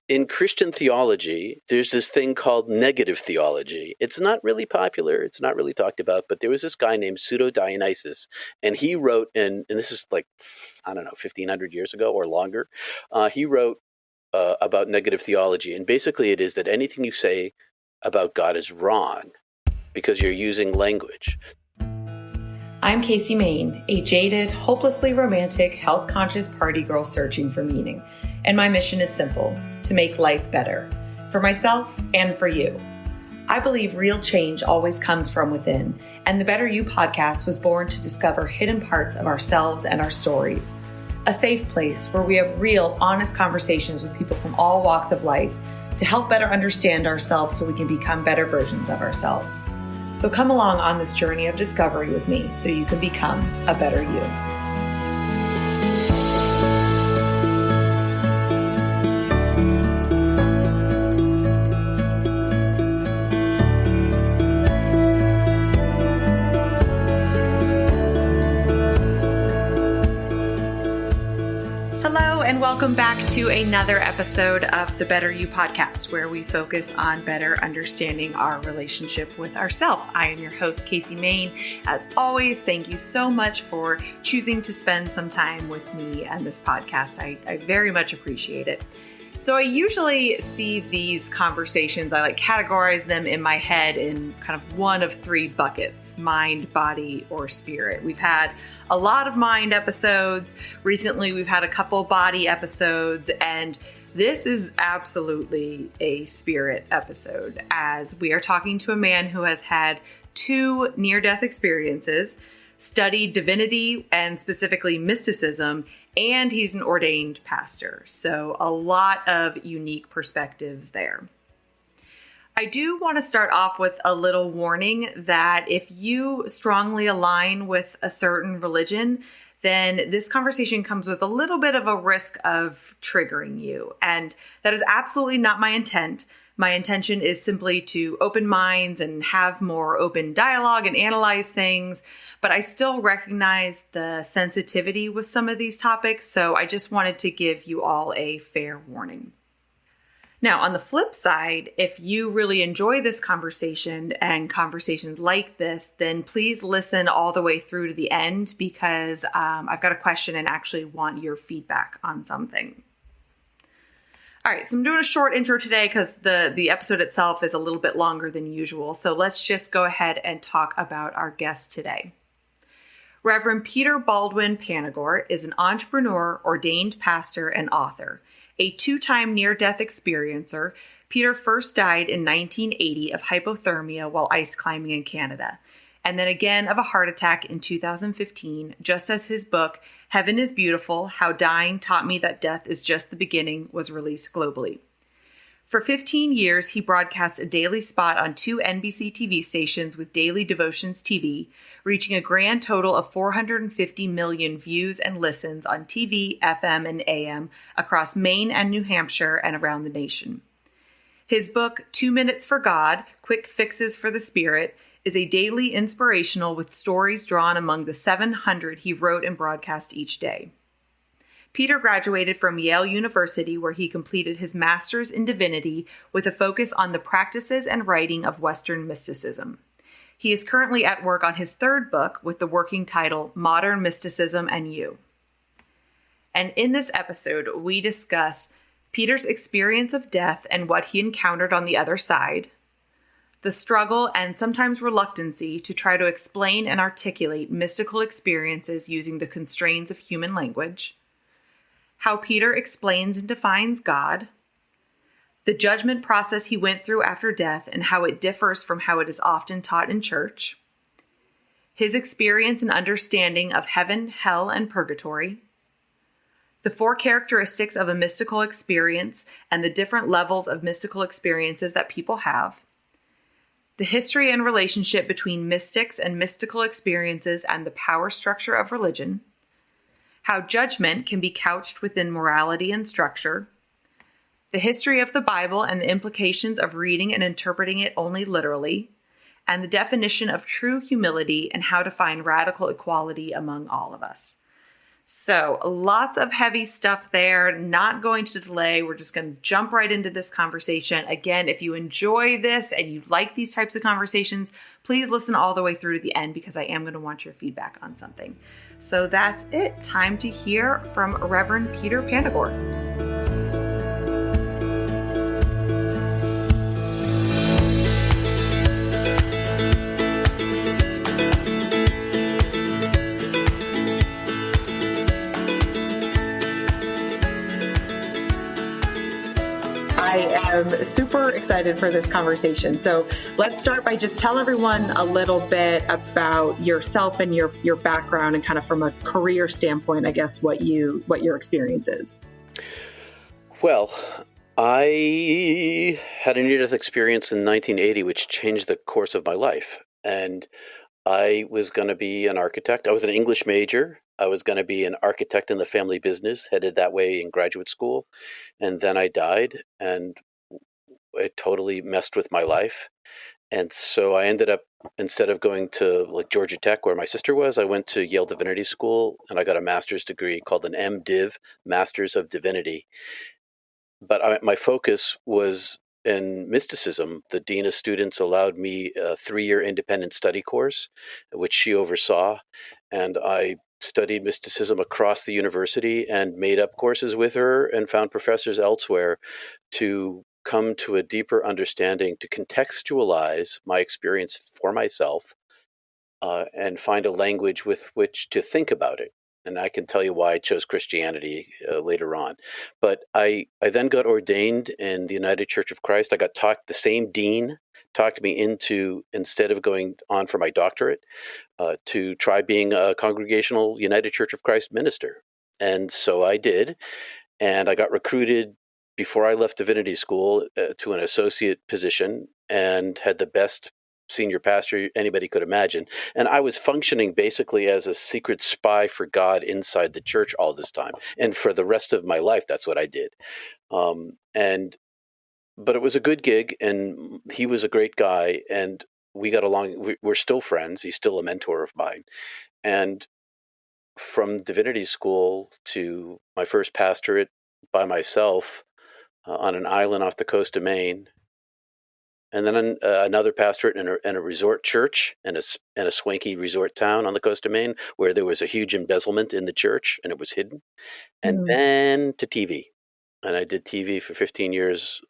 in Christian theology, there's this thing called negative theology. It's not really popular. It's not really talked about, but there was this guy named Pseudo-Dionysius, and he wrote and this is like, I don't know, 1,500 years ago or longer. He wrote about negative theology. And basically it is that anything you say about God is wrong because you're using language. I'm Casey Maine, a jaded, hopelessly romantic, health-conscious party girl searching for meaning. And my mission is simple: to make life better, for myself and for you. I believe real change always comes from within, and the Better You podcast was born to discover hidden parts of ourselves and our stories. A safe place where we have real, honest conversations with people from all walks of life to help better understand ourselves so we can become better versions of ourselves. So come along on this journey of discovery with me so you can become a better you. And welcome back to another episode of the Better You podcast, where we focus on better understanding our relationship with ourselves. I am your host, Casey Maine. As always, thank you so much for choosing to spend some time with me and this podcast. I very much appreciate it. So I usually see these conversations, I categorize them in my head in kind of one of three buckets: mind, body, or spirit. We've had a lot of mind episodes. Recently, we've had a couple body episodes, and this is absolutely a spirit episode, as we are talking to a man who has had 2 near-death experiences, studied divinity and specifically mysticism, and he's an ordained pastor. So a lot of unique perspectives there. I do want to start off with a little warning that if you strongly align with a certain religion, then this conversation comes with a little bit of a risk of triggering you. And that is absolutely not my intent. My intention is simply to open minds and have more open dialogue and analyze things. But I still recognize the sensitivity with some of these topics. So I just wanted to give you all a fair warning. Now, on the flip side, if you really enjoy this conversation and conversations like this, then please listen all the way through to the end, because I've got a question and actually want your feedback on something. All right, so I'm doing a short intro today because the episode itself is a little bit longer than usual. So let's just go ahead and talk about our guest today. Reverend Peter Baldwin Panagore is an entrepreneur, ordained pastor, and author. A 2-time near-death experiencer, Peter first died in 1980 of hypothermia while ice climbing in Canada, and then again of a heart attack in 2015, just as his book, Heaven is Beautiful: How Dying Taught Me That Death is Just the Beginning, was released globally. For 15 years, he broadcast a daily spot on 2 NBC TV stations with Daily Devotions TV, reaching a grand total of 450 million views and listens on TV, FM, and AM across Maine and New Hampshire and around the nation. His book, 2 Minutes for God: Quick Fixes for the Spirit, is a daily inspirational with stories drawn among the 700 he wrote and broadcast each day. Peter graduated from Yale University, where he completed his master's in divinity with a focus on the practices and writing of Western mysticism. He is currently at work on his 3rd book with the working title Modern Mysticism and You. And in this episode, we discuss Peter's experience of death and what he encountered on the other side, the struggle and sometimes reluctancy to try to explain and articulate mystical experiences using the constraints of human language, how Peter explains and defines God, the judgment process he went through after death and how it differs from how it is often taught in church, his experience and understanding of heaven, hell, and purgatory, the 4 characteristics of a mystical experience and the different levels of mystical experiences that people have, the history and relationship between mystics and mystical experiences and the power structure of religion, how judgment can be couched within morality and structure, the history of the Bible and the implications of reading and interpreting it only literally, and the definition of true humility and how to find radical equality among all of us. So lots of heavy stuff there, not going to delay. We're just going to jump right into this conversation. Again, if you enjoy this and you like these types of conversations, please listen all the way through to the end because I am going to want your feedback on something. So that's it. Time to hear from Reverend Peter Panagore. I am super excited for this conversation. So let's start by just tell everyone a little bit about yourself and your background and kind of from a career standpoint, I guess, what your experience is. Well, I had a near-death experience in 1980, which changed the course of my life. And I was going to be an architect. I was an English major. I was going to be an architect in the family business, headed that way in graduate school. And then I died, and it totally messed with my life. And so I ended up, instead of going to like Georgia Tech, where my sister was, I went to Yale Divinity School, and I got a master's degree called an MDiv, Master's of Divinity. But my focus was in mysticism. The dean of students allowed me a 3-year independent study course, which she oversaw. And I studied mysticism across the university and made up courses with her and found professors elsewhere to come to a deeper understanding, to contextualize my experience for myself and find a language with which to think about it. And I can tell you why I chose Christianity later on. But I then got ordained in the United Church of Christ. I got talked, the same dean talked me into, instead of going on for my doctorate, to try being a Congregational United Church of Christ minister. And so I did. And I got recruited before I left Divinity School to an associate position and had the best senior pastor anybody could imagine. And I was functioning basically as a secret spy for God inside the church all this time. And for the rest of my life, that's what I did. But it was a good gig, and he was a great guy, and we got along. We're still friends. He's still a mentor of mine. And from Divinity School to my first pastorate by myself on an island off the coast of Maine, and then another pastorate in a resort church in a swanky resort town on the coast of Maine where there was a huge embezzlement in the church and it was hidden. And then to TV. And I did TV for 15 years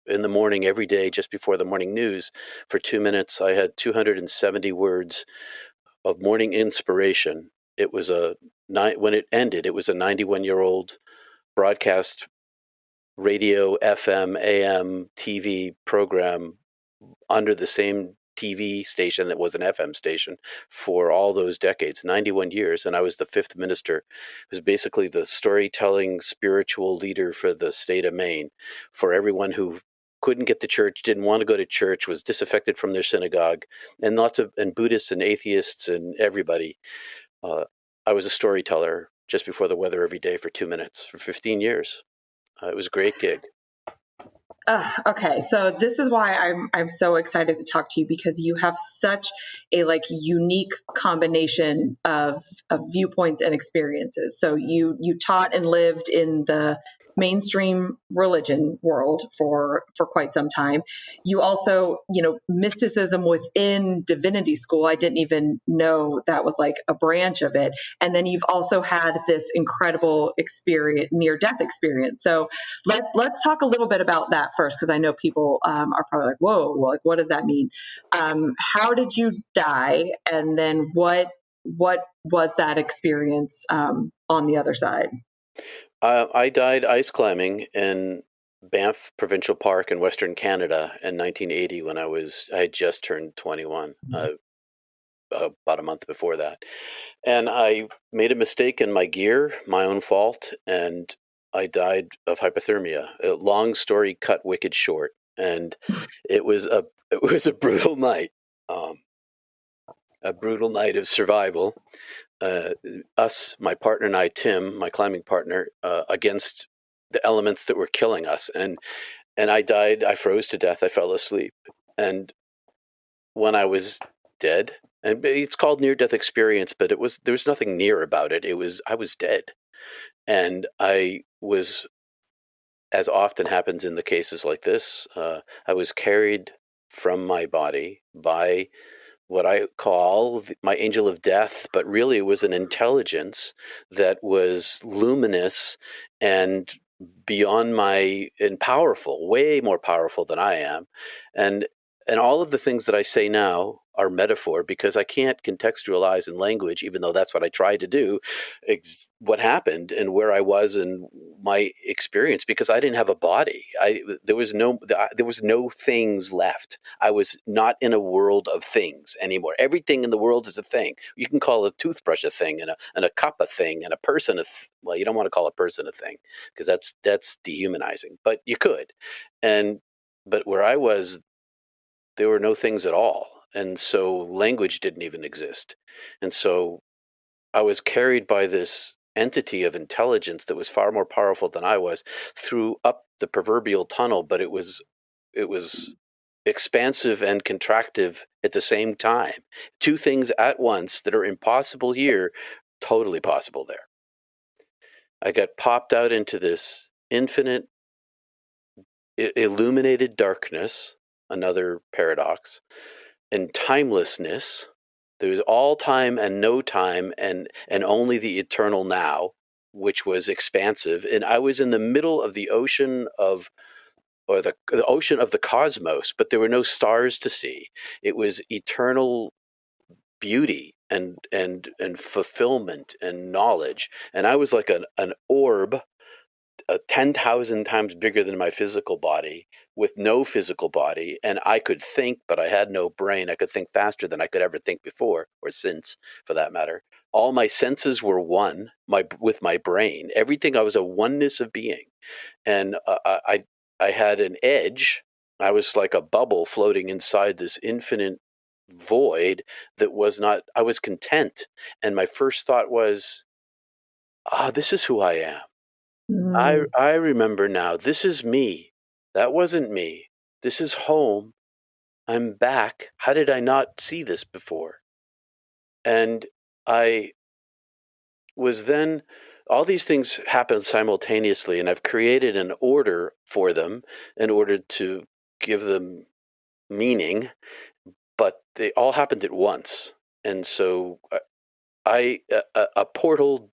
in the morning every day just before the morning news. For 2 minutes, I had 270 words of morning inspiration. It was when it ended, it was a 91-year-old broadcast radio, FM, AM, TV program under the same TV station that was an FM station for all those decades, 91 years. And I was the fifth minister. It was basically the storytelling spiritual leader for the state of Maine, for everyone who couldn't get to church, didn't want to go to church, was disaffected from their synagogue, and Buddhists and atheists and everybody. I was a storyteller just before the weather every day for 2 minutes for 15 years. It was a great gig. Okay, so this is why I'm so excited to talk to you, because you have such a unique combination of viewpoints and experiences. So you taught and lived in the mainstream religion world for quite some time. You also, mysticism within Divinity School, I didn't even know that was like a branch of it. And then you've also had this incredible experience, near-death experience. So let's talk a little bit about that first, because I know people are probably like, whoa, like, what does that mean? How did you die? And then what was that experience on the other side? I died ice climbing in Banff Provincial Park in Western Canada in 1980 when I had just turned 21, about a month before that. And I made a mistake in my gear, my own fault, and I died of hypothermia. A long story cut wicked short. And it was a brutal night, a brutal night of survival. My partner and I, Tim, my climbing partner, against the elements that were killing us. And I died, I froze to death, I fell asleep. And when I was dead And it's called near-death experience, but there was nothing near about it. I was dead, and I was, as often happens in the cases like this, I was carried from my body by what I call my angel of death, but really it was an intelligence that was luminous and beyond and powerful, way more powerful than I am. And all of the things that I say now are metaphor, because I can't contextualize in language, even though that's what I try to do, what happened and where I was and my experience, because I didn't have a body. There was no things left. I was not in a world of things anymore. Everything in the world is a thing. You can call a toothbrush a thing, and a cup a thing, and a person well, you don't want to call a person a thing, because that's dehumanizing, but you could. But where I was, there were no things at all. And so language didn't even exist. And so I was carried by this entity of intelligence that was far more powerful than I was through up the proverbial tunnel, but it was expansive and contractive at the same time. Two things at once that are impossible here, totally possible there. I got popped out into this infinite illuminated darkness, another paradox, and timelessness. There was all time and no time, and only the eternal now, which was expansive. And I was in the middle of the ocean or the ocean of the cosmos, but there were no stars to see. It was eternal beauty and fulfillment and knowledge. And I was like an orb, 10,000 times bigger than my physical body, with no physical body. And I could think, but I had no brain. I could think faster than I could ever think before, or since, for that matter. All my senses were one with my brain. Everything, I was a oneness of being. And I had an edge. I was like a bubble floating inside this infinite void that was not, I was content. And my first thought was, this is who I am. I remember now. This is me. That wasn't me. This is home. I'm back. How did I not see this before? And I was then, all these things happened simultaneously, and I've created an order for them in order to give them meaning, but they all happened at once. And so a portal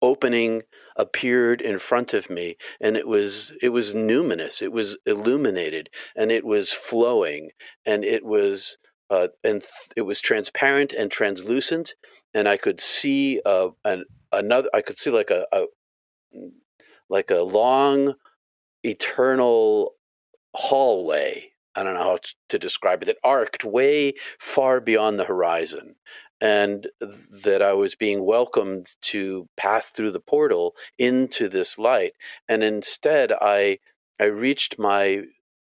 opening appeared in front of me, and it was numinous, it was illuminated, and it was flowing, and it was transparent and translucent, and I could see I could see like a long eternal hallway. I don't know how to describe it, that arced way far beyond the horizon, and that I was being welcomed to pass through the portal into this light. And instead, I reached my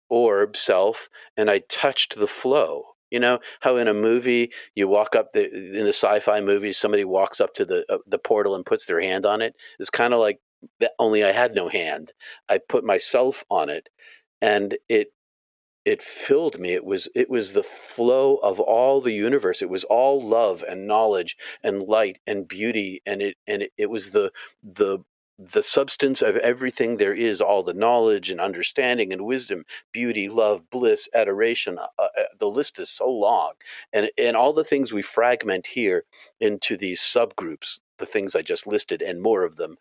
orb self and I touched the flow. You know how in a movie you walk up in the sci-fi movies, somebody walks up to the portal and puts their hand on it? It's kind of like that, only I had no hand. I put myself on it, and it filled me. It was the flow of all the universe. It was all love and knowledge and light and beauty, and it was the substance of everything there is, all the knowledge and understanding and wisdom, beauty, love, bliss, adoration. The list is so long, and all the things we fragment here into these subgroups, the things I just listed and more of them,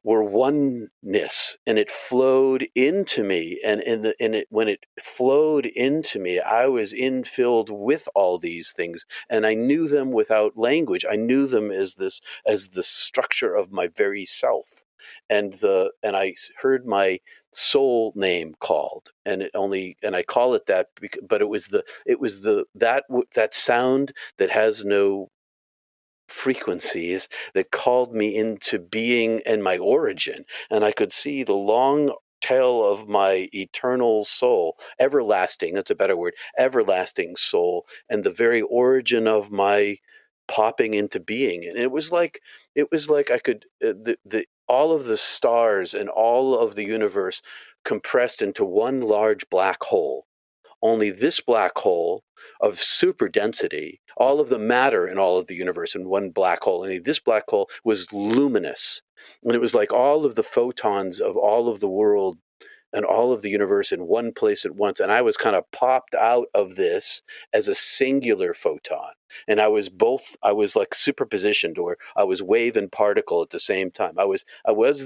were oneness, and it flowed into me. And when it flowed into me, I was infilled with all these things, and I knew them without language. I knew them as the structure of my very self. And I heard my soul name called, and I call it that, but it was that sound that has no frequencies, that called me into being and my origin. And I could see the long tail of my eternal soul, everlasting, that's a better word, everlasting soul, and the very origin of my popping into being. And it was like I could all of the stars and all of the universe compressed into one large black hole. only this black hole of super density, all of the matter in all of the universe in one black hole, only this black hole was luminous. And it was like all of the photons of all of the world and all of the universe in one place at once. And I was kind of popped out of this as a singular photon. And I was like superpositioned, or I was wave and particle at the same time. I was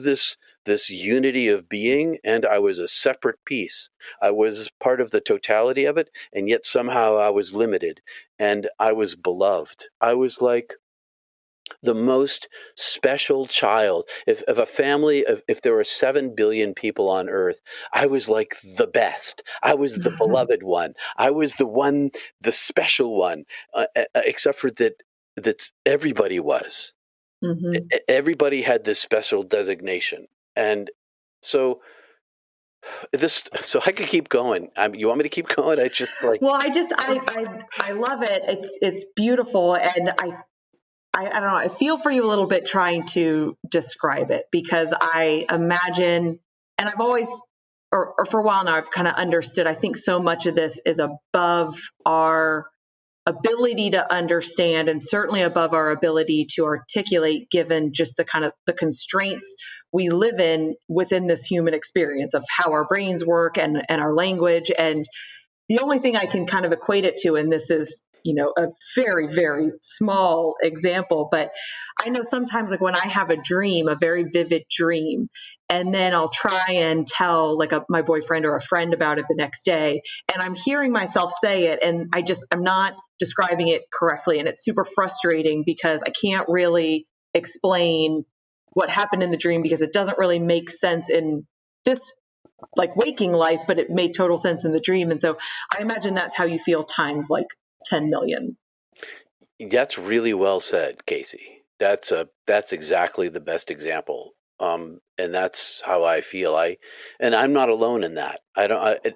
this unity of being, and I was a separate piece. I was part of the totality of it, and yet somehow I was limited, and I was beloved. I was like the most special child. If a family, if there were 7 billion people on Earth, I was like the best. I was the beloved one. I was the special one, except for that everybody was. Mm-hmm. Everybody had this special designation. And so I could keep going. You want me to keep going? Well, I love it. It's beautiful. And I don't know, I feel for you a little bit trying to describe it, because I imagine, and I've always, or for a while now, I've kind of understood, I think so much of this is above our ability to understand, and certainly above our ability to articulate, given just the kind of the constraints we live in within this human experience of how our brains work and our language. And the only thing I can kind of equate it to, and this is, a very, very small example, but I know sometimes, like when I have a dream, a very vivid dream, and then I'll try and tell like my boyfriend or a friend about it the next day, and I'm hearing myself say it, and I'm not describing it correctly. And it's super frustrating because I can't really explain what happened in the dream, because it doesn't really make sense in this like waking life, but it made total sense in the dream. And so I imagine that's how you feel times like 10 million. That's really well said, Casey. That's exactly the best example. And that's how I feel. And I'm not alone in that.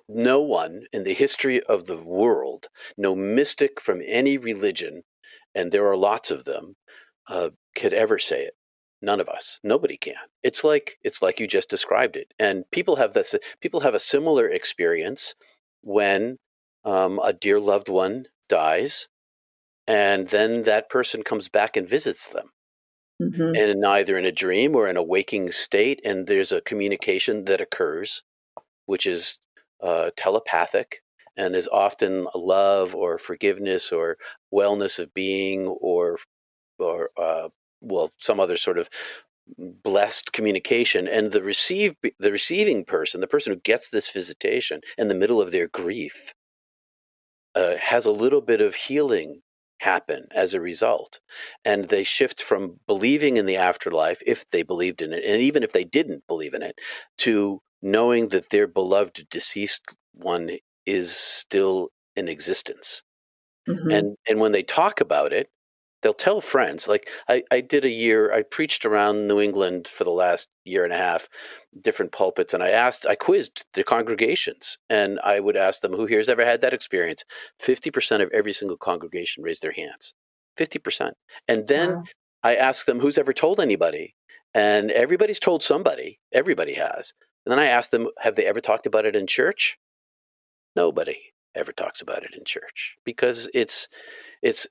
No one in the history of the world, no mystic from any religion, and there are lots of them, could ever say it. None of us. Nobody can. It's like you just described it. And people have a similar experience when a dear loved one dies, and then that person comes back and visits them. Mm-hmm. And either in a dream or in a waking state, and there's a communication that occurs, which is telepathic, and is often love or forgiveness or wellness of being, or some other sort of blessed communication. And the receiving person, the person who gets this visitation in the middle of their grief, has a little bit of healing happen as a result. And they shift from believing in the afterlife, if they believed in it, and even if they didn't believe in it, to knowing that their beloved deceased one is still in existence. Mm-hmm. And when they talk about it, they'll tell friends. Like I preached around New England for the last year and a half, different pulpits, and I quizzed the congregations, and I would ask them, who here's ever had that experience? 50% of every single congregation raised their hands. 50%. And then Wow. I asked them, who's ever told anybody? And everybody's told somebody. Everybody has. And then I asked them, have they ever talked about it in church? Nobody ever talks about it in church, because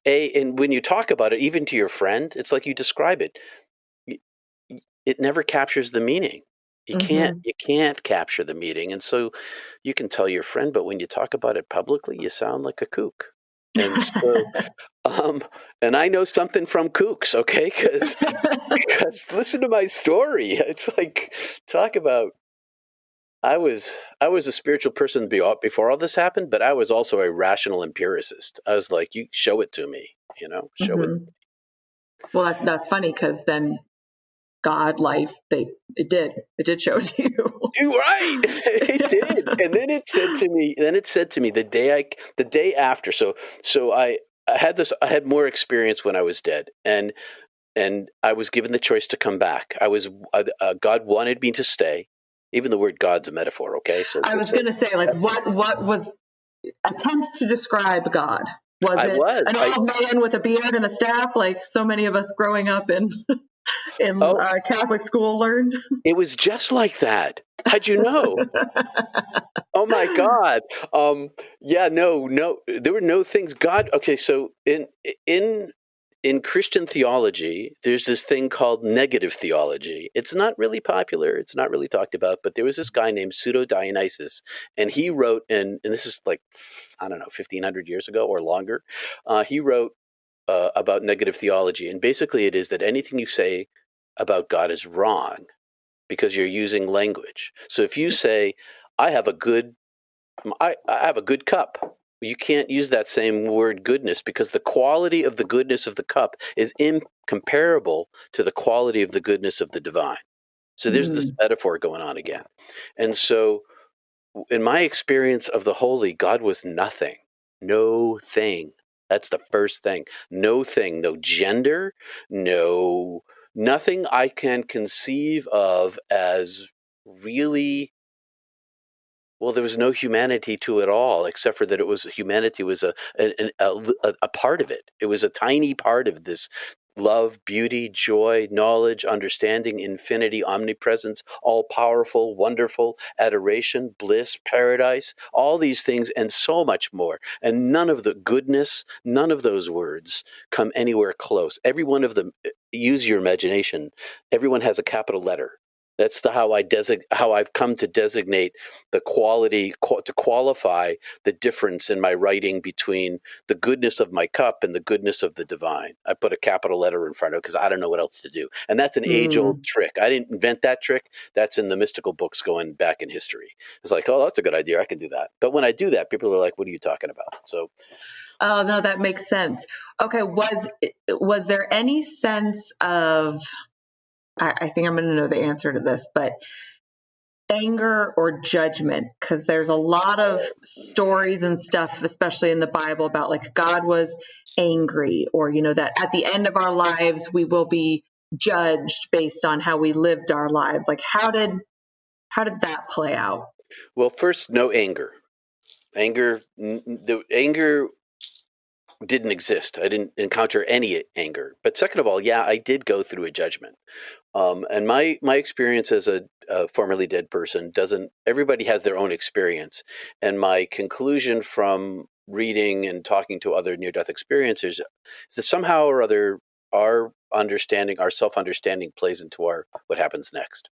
and when you talk about it, even to your friend, it's like you describe it. It never captures the meaning. You can't capture the meaning. And so you can tell your friend, but when you talk about it publicly, you sound like a kook. And so, and I know something from kooks, okay? Because listen to my story. It's like, talk about, I was a spiritual person before all this happened, but I was also a rational empiricist. I was like, you show it to me, show it. Well, that's funny, because then God, life, it did show it to you. You're right. It did. And then it said to me the day after. So I had more experience when I was dead, and I was given the choice to come back. God wanted me to stay. Even the word God's a metaphor, okay? So I was going to say, like, what was attempt to describe God? Was it an old man with a beard and a staff, like so many of us growing up in Catholic school learned? It was just like that. How'd you know? Oh Oh my God. Yeah, no, there were no things God. Okay, so in Christian theology, there's this thing called negative theology. It's not really popular. It's not really talked about, but there was this guy named Pseudo Dionysius, and he wrote, and this is like, I don't know, 1500 years ago or longer. He wrote about negative theology, and basically it is that anything you say about God is wrong because you're using language. So if you say, I have a good I have a good cup. You can't use that same word goodness because the quality of the goodness of the cup is incomparable to the quality of the goodness of the divine. So there's this metaphor going on again. And so in my experience of the holy, God was nothing, no thing. That's the first thing. No thing, no gender, nothing I can conceive of as really. Well, there was no humanity to it all, except for that humanity was a part of it. It was a tiny part of this love, beauty, joy, knowledge, understanding, infinity, omnipresence, all powerful, wonderful, adoration, bliss, paradise, all these things and so much more. And none of the goodness, none of those words come anywhere close. Every one of them, use your imagination, everyone has a capital letter. That's how I've come to designate the quality to qualify the difference in my writing between the goodness of my cup and the goodness of the divine. I put a capital letter in front of it because I don't know what else to do. And that's an age-old trick. I didn't invent that trick. That's in the mystical books going back in history. It's like, oh, that's a good idea. I can do that. But when I do that, people are like, what are you talking about? So, Oh, no, that makes sense. Okay, was there any sense of, I think I'm going to know the answer to this, but anger or judgment? Because there's a lot of stories and stuff, especially in the Bible, about like God was angry, or, that at the end of our lives, we will be judged based on how we lived our lives. Like, how did that play out? well, first, no anger. The anger didn't exist. I didn't encounter any anger. But second of all, yeah, I did go through a judgment. And my experience as a formerly dead person everybody has their own experience. And my conclusion from reading and talking to other near-death experiencers is that somehow or other, our self-understanding plays into what happens next.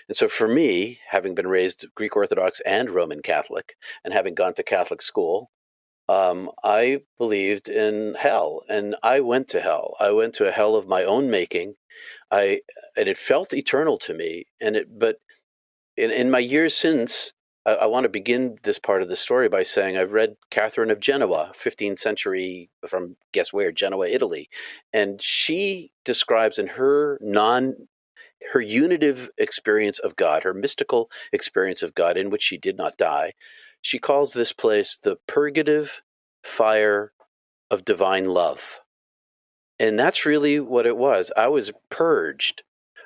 And so for me, having been raised Greek Orthodox and Roman Catholic and having gone to Catholic school, I believed in hell, and I went to hell. I went to a hell of my own making. And it felt eternal to me. But in my years since, I want to begin this part of the story by saying I've read Catherine of Genoa, 15th century, from guess where, Genoa, Italy, and she describes in her unitive experience of God, her mystical experience of God, in which she did not die. She calls this place the purgative fire of divine love. And that's really what it was. I was purged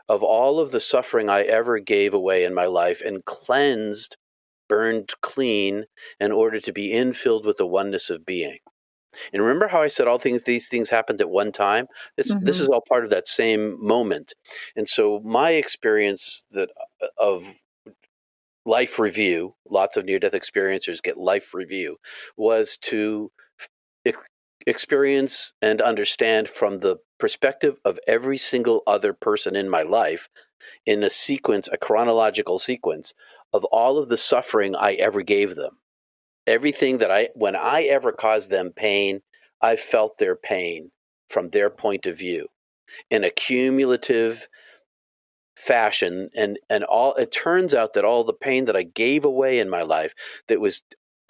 of all of the suffering I ever gave away in my life and cleansed, burned clean in order to be infilled with the oneness of being. And remember how I said these things happened at one time? This is all part of that same moment. And so my experience of life review, lots of near-death experiencers get life review, was to experience and understand from the perspective of every single other person in my life in a chronological sequence of all of the suffering I ever gave them. Everything when I ever caused them pain, I felt their pain from their point of view in a cumulative fashion. And it turns out that all the pain that I gave away in my life,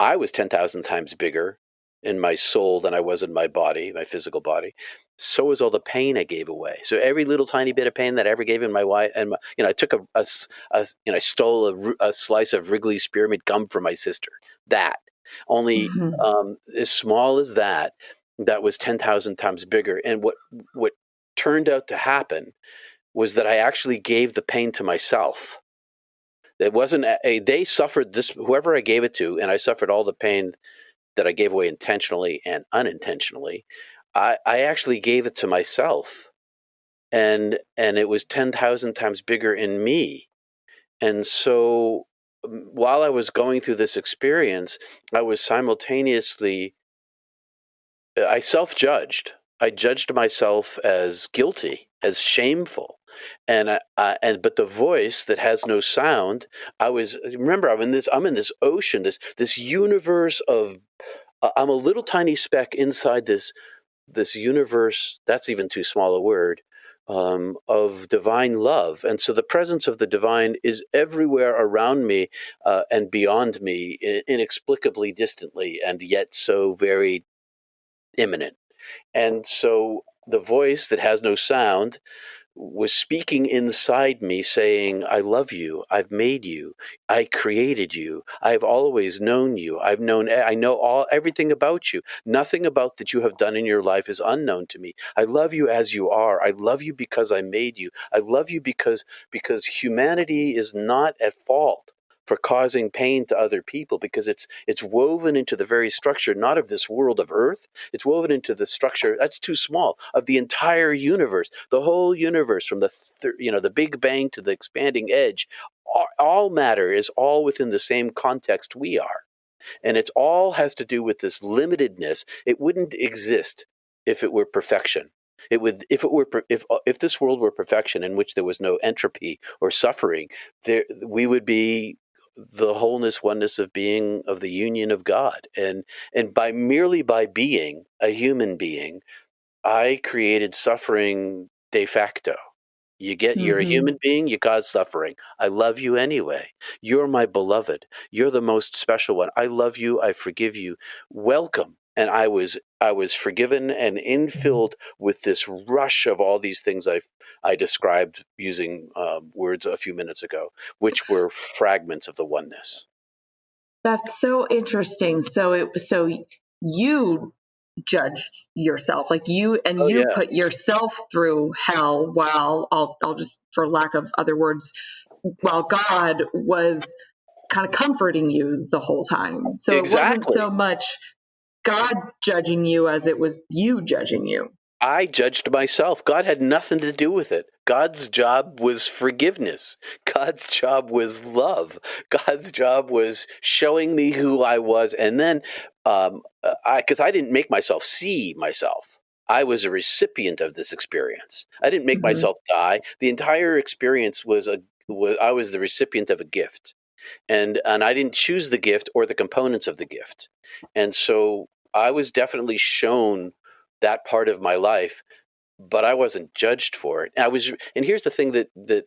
I was 10,000 times bigger in my soul than I was in my body, my physical body. So was all the pain I gave away. So every little tiny bit of pain that I ever gave in my wife, and I took I stole a slice of Wrigley's Spearmint gum from my sister. That only as small as that was 10,000 times bigger. And what turned out to happen was that I actually gave the pain to myself. It wasn't they suffered this, whoever I gave it to, and I suffered all the pain that I gave away intentionally and unintentionally. I actually gave it to myself, and it was 10,000 times bigger in me. And so while I was going through this experience, I was simultaneously, I self-judged. I judged myself as guilty, as shameful. But the voice that has no sound, remember, I'm in this ocean, this universe of, I'm a little tiny speck inside this universe, that's even too small a word, of divine love. And so the presence of the divine is everywhere around me, and beyond me, inexplicably distantly, and yet so very imminent. And so the voice that has no sound was speaking inside me, saying, I love you. I've made you. I created you. I've always known you. I know everything about you. Nothing about that you have done in your life is unknown to me. I love you as you are. I love you because I made you. I love you because humanity is not at fault for causing pain to other people, because it's woven into the very structure, not of this world of Earth. It's woven into the structure, that's too small, of the entire universe, the whole universe, from the Big Bang to the expanding edge. All matter is all within the same context we are, and it's all has to do with this limitedness. It wouldn't exist if it were perfection. It would, if this world were perfection, in which there was no entropy or suffering, we would be the wholeness, oneness of being, of the union of God. And merely by being a human being, I created suffering de facto. You're a human being, you cause suffering. I love you anyway. You're my beloved. You're the most special one. I love you. I forgive you. Welcome. And I was forgiven and infilled with this rush of all these things I described using words a few minutes ago, which were fragments of the oneness. That's so interesting. So you judged yourself, like you put yourself through hell, while I'll just, for lack of other words, while God was kind of comforting you the whole time. So it wasn't Exactly. so much God judging you as it was you judging you. I judged myself. God had nothing to do with it. God's job was forgiveness. God's job was love. God's job was showing me who I was. And then, because I didn't make myself see myself, I was a recipient of this experience. I didn't make myself die. The entire experience I was the recipient of a gift. And I didn't choose the gift or the components of the gift. And so I was definitely shown that part of my life, but I wasn't judged for it. And here's the thing that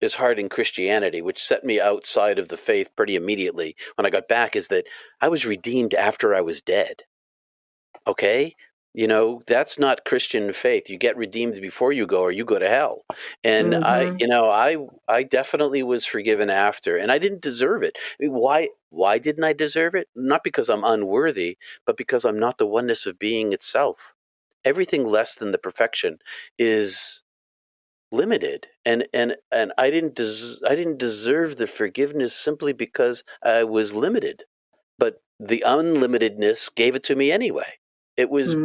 is hard in Christianity, which set me outside of the faith pretty immediately when I got back, is that I was redeemed after I was dead. Okay? That's not Christian faith. You get redeemed before you go, or you go to hell. And I definitely was forgiven after, and I didn't deserve it. I mean, why didn't I deserve it? Not because I'm unworthy, but because I'm not the oneness of being itself. Everything less than the perfection is limited, and I didn't deserve the forgiveness simply because I was limited, but the unlimitedness gave it to me anyway. It was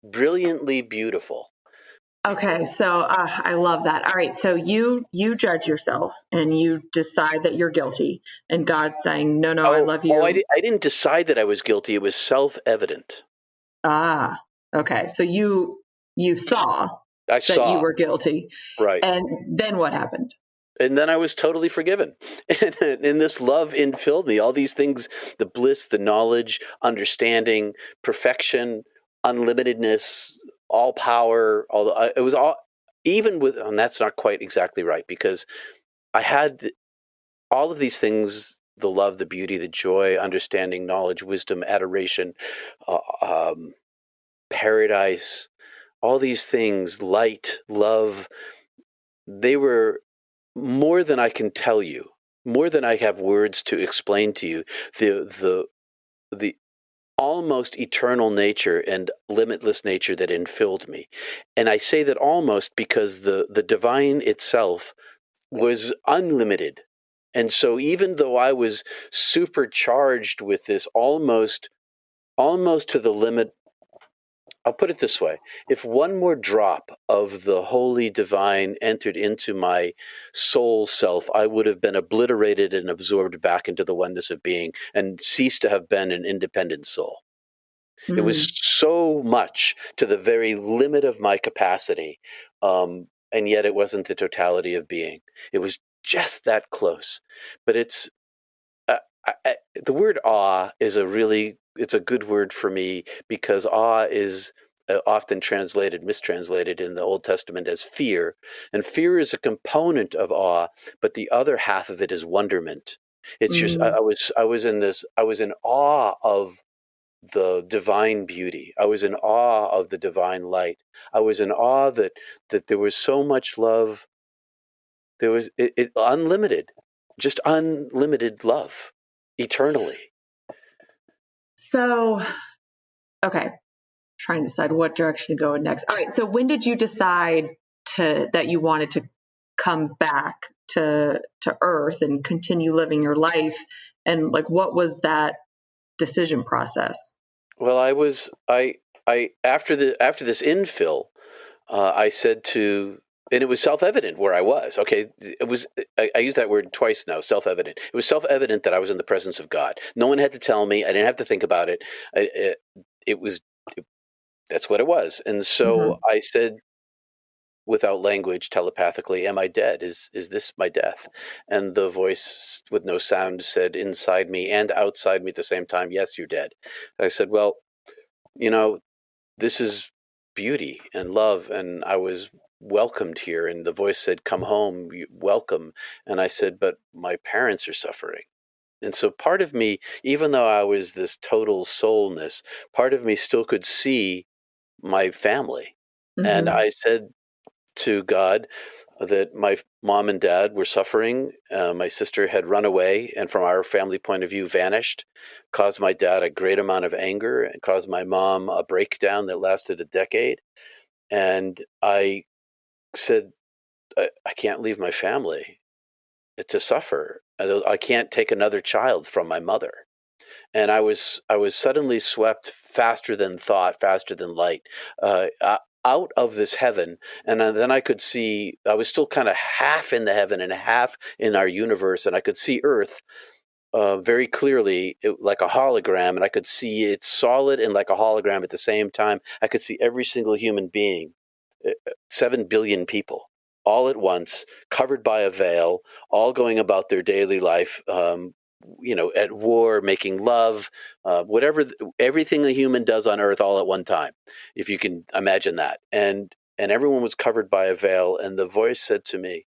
brilliantly beautiful. Okay, so I love that. All right, so you judge yourself and you decide that you're guilty, and God's saying, "No, I love you." I didn't decide that I was guilty. It was self-evident. Ah, okay. So you saw I that you saw. were guilty, Right. and then what happened? And then I was totally forgiven. And this love infilled me. All these things, the bliss, the knowledge, understanding, perfection, unlimitedness, all power, it was all, even with, and that's not quite exactly right, because I had all of these things, the love, the beauty, the joy, understanding, knowledge, wisdom, adoration, paradise, all these things, light, love, they were more than I can tell you, more than I have words to explain to you. The almost eternal nature and limitless nature that infilled me. And I say that almost because the divine itself was unlimited. And so even though I was supercharged with this almost to the limit I'll put it this way. If one more drop of the holy divine entered into my soul self, I would have been obliterated and absorbed back into the oneness of being and ceased to have been an independent soul. It was so much to the very limit of my capacity, and yet it wasn't the totality of being. It was just that close. But it's the word awe is it's a good word for me, because awe is often mistranslated in the Old Testament as fear. And fear is a component of awe, but the other half of it is wonderment. It's just, I was in awe of the divine beauty. I was in awe of the divine light. I was in awe that there was so much love. There was unlimited, just unlimited love, eternally. So, okay, trying to decide what direction to go in next. All right, so when did you decide that you wanted to come back to Earth and continue living your life, and like what was that decision process? Well, I after this infill, I said to, and it was self-evident where I was. Okay, I use that word twice now. Self-evident. It was self-evident that I was in the presence of God. No one had to tell me. I didn't have to think about it. That's what it was. And so I said, without language, telepathically, "Am I dead? Is this my death?" And the voice with no sound said inside me and outside me at the same time, "Yes, you're dead." I said, "Well, this is beauty and love, and I was welcomed here." And the voice said, "Come home, welcome." And I said, "But my parents are suffering." And so part of me, even though I was this total soulness, part of me still could see my family. And I said to God that my mom and dad were suffering. My sister had run away, and from our family point of view, vanished, caused my dad a great amount of anger, and caused my mom a breakdown that lasted a decade. And I said, I can't leave my family to suffer. I can't take another child from my mother. And I was suddenly swept faster than thought, faster than light, out of this heaven. And then I could see, I was still kind of half in the heaven and half in our universe, and I could see Earth very clearly, like a hologram, and I could see it solid and like a hologram at the same time. I could see every single human being, 7 billion people, all at once, covered by a veil, all going about their daily life, at war, making love, everything a human does on Earth all at one time, if you can imagine that. And everyone was covered by a veil, and the voice said to me,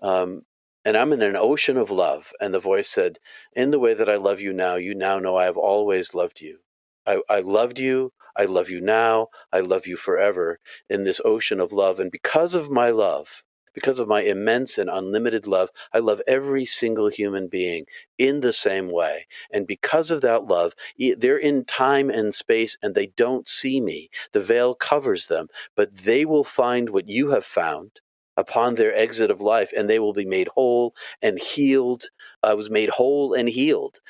and I'm in an ocean of love, and the voice said, "In the way that I love you now know I have always loved you. I loved you, I love you now, I love you forever in this ocean of love. And because of my love, because of my immense and unlimited love, I love every single human being in the same way. And because of that love, they're in time and space and they don't see me. The veil covers them, but they will find what you have found upon their exit of life, and they will be made whole and healed." I was made whole and healed.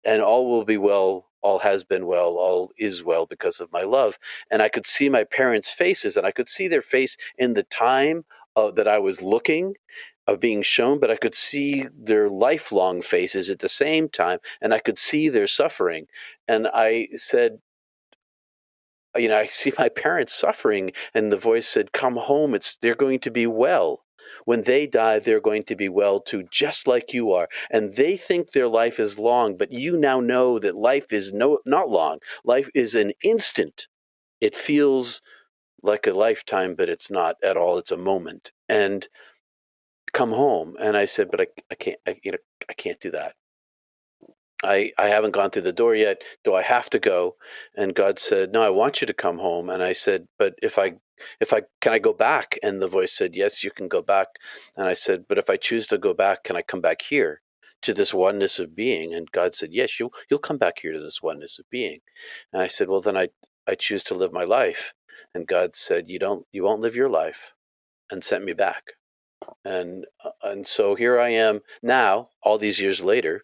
And all will be well, all has been well, all is well because of my love. And I could see my parents' faces, and I could see their face in the time that I was looking, of being shown, but I could see their lifelong faces at the same time, and I could see their suffering. And I said, I see my parents suffering, and the voice said, "Come home, they're going to be well. When they die, they're going to be well too, just like you are. And they think their life is long, but you now know that life is not long. Life is an instant. It feels like a lifetime, but it's not at all. It's a moment. And come home." And I said, "But I can't. I can't do that. I haven't gone through the door yet. Do I have to go?" And God said, "No, I want you to come home." And I said, "But can I go back?" And the voice said, "Yes, you can go back." And I said, "But if I choose to go back, can I come back here to this oneness of being?" And God said, "Yes, you'll come back here to this oneness of being." And I said, "Well, then I choose to live my life." And God said, you won't live your life," and sent me back. And so here I am now, all these years later,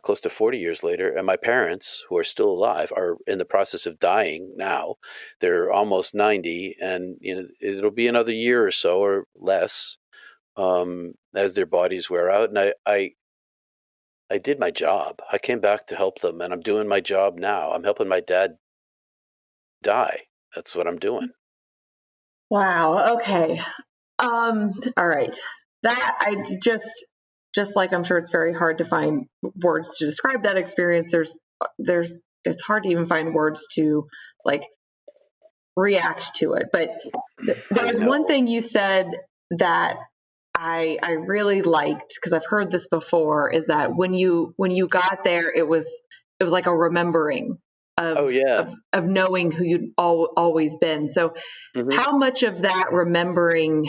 close to 40 years later, and my parents, who are still alive, are in the process of dying now. They're almost 90, and it'll be another year or so or less as their bodies wear out. And I did my job. I came back to help them, and I'm doing my job now. I'm helping my dad die. That's what I'm doing. Wow. Okay. All right. That I just like, I'm sure it's very hard to find words to describe that experience. It's hard to even find words to like react to it. But there was one thing you said that I really liked, because I've heard this before, is that when you got there, it was like a remembering of knowing who you'd always been. So how much of that remembering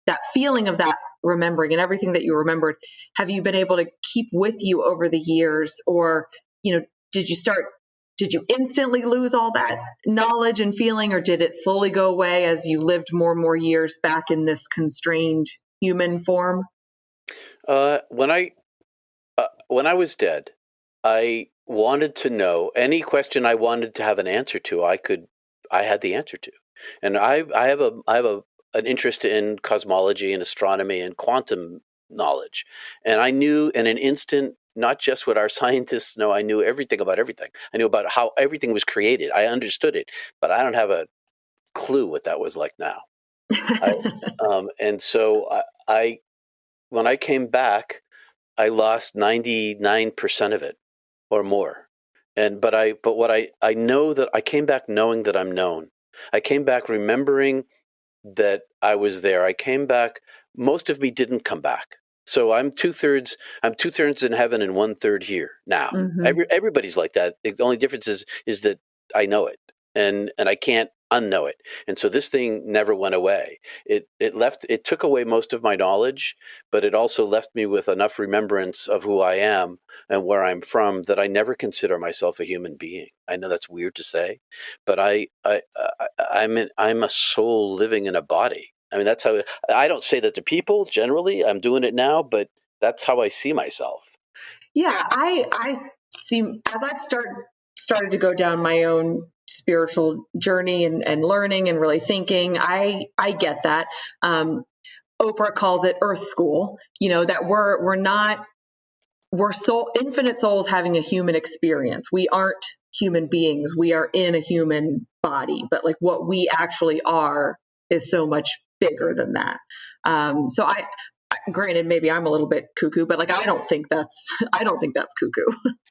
that feeling of that remembering and everything that you remembered, have you been able to keep with you over the years? Or, did you instantly lose all that knowledge and feeling, or did it slowly go away as you lived more and more years back in this constrained human form? When I was dead, I wanted to know any question I wanted to have an answer to. I had the answer to, and I have an interest in cosmology and astronomy and quantum knowledge, and I knew in an instant not just what our scientists know. I knew everything about everything. I knew about how everything was created. I understood it, but I don't have a clue what that was like now. And so I when I came back, I lost 99% of it or more. But what I know that I came back knowing that I'm known. I came back remembering that I was there. I came back. Most of me didn't come back. So I'm 2/3 in heaven and 1/3 here now. Everybody's like that. The only difference is that I know it and I can't unknow it. And so this thing never went away. It took away most of my knowledge, but it also left me with enough remembrance of who I am and where I'm from that I never consider myself a human being. I know that's weird to say, but I'm a soul living in a body. I mean, that's how I don't say that to people generally. I'm doing it now, but that's how I see myself. Yeah, I see, as I've started to go down my own spiritual journey and learning and really thinking, I get that. Oprah calls it Earth School. That we're infinite souls having a human experience. We aren't human beings. We are in a human body, but like what we actually are is so much bigger than that. So granted, maybe I'm a little bit cuckoo, but like I don't think that's cuckoo.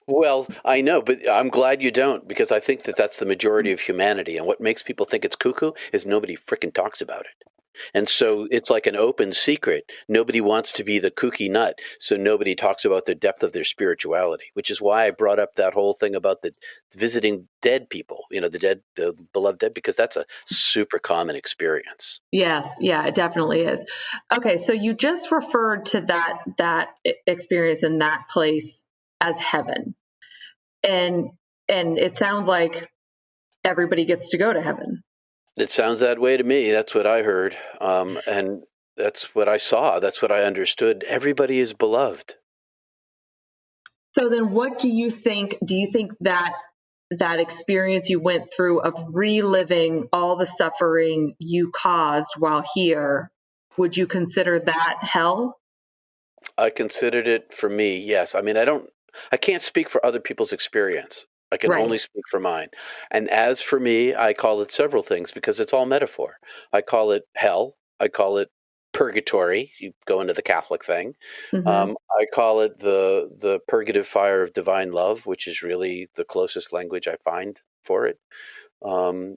Well, I know, but I'm glad you don't, because I think that that's the majority of humanity. And what makes people think it's cuckoo is nobody frickin' talks about it. And so it's like an open secret. Nobody wants to be the kooky nut, so nobody talks about the depth of their spirituality, which is why I brought up that whole thing about the visiting dead people, the beloved dead, because that's a super common experience. Yes, yeah, it definitely is. Okay, so you just referred to that experience in that place as heaven. And it sounds like everybody gets to go to heaven. It sounds that way to me. That's what I heard. And that's what I saw. That's what I understood. Everybody is beloved. So then what do you think? Do you think that experience you went through of reliving all the suffering you caused while here, would you consider that hell? I considered it for me, yes. I mean, I can't speak for other people's experience. I can only speak for mine. And as for me, I call it several things because it's all metaphor. I call it hell. I call it purgatory. You go into the Catholic thing. I call it the purgative fire of divine love, which is really the closest language I find for it. I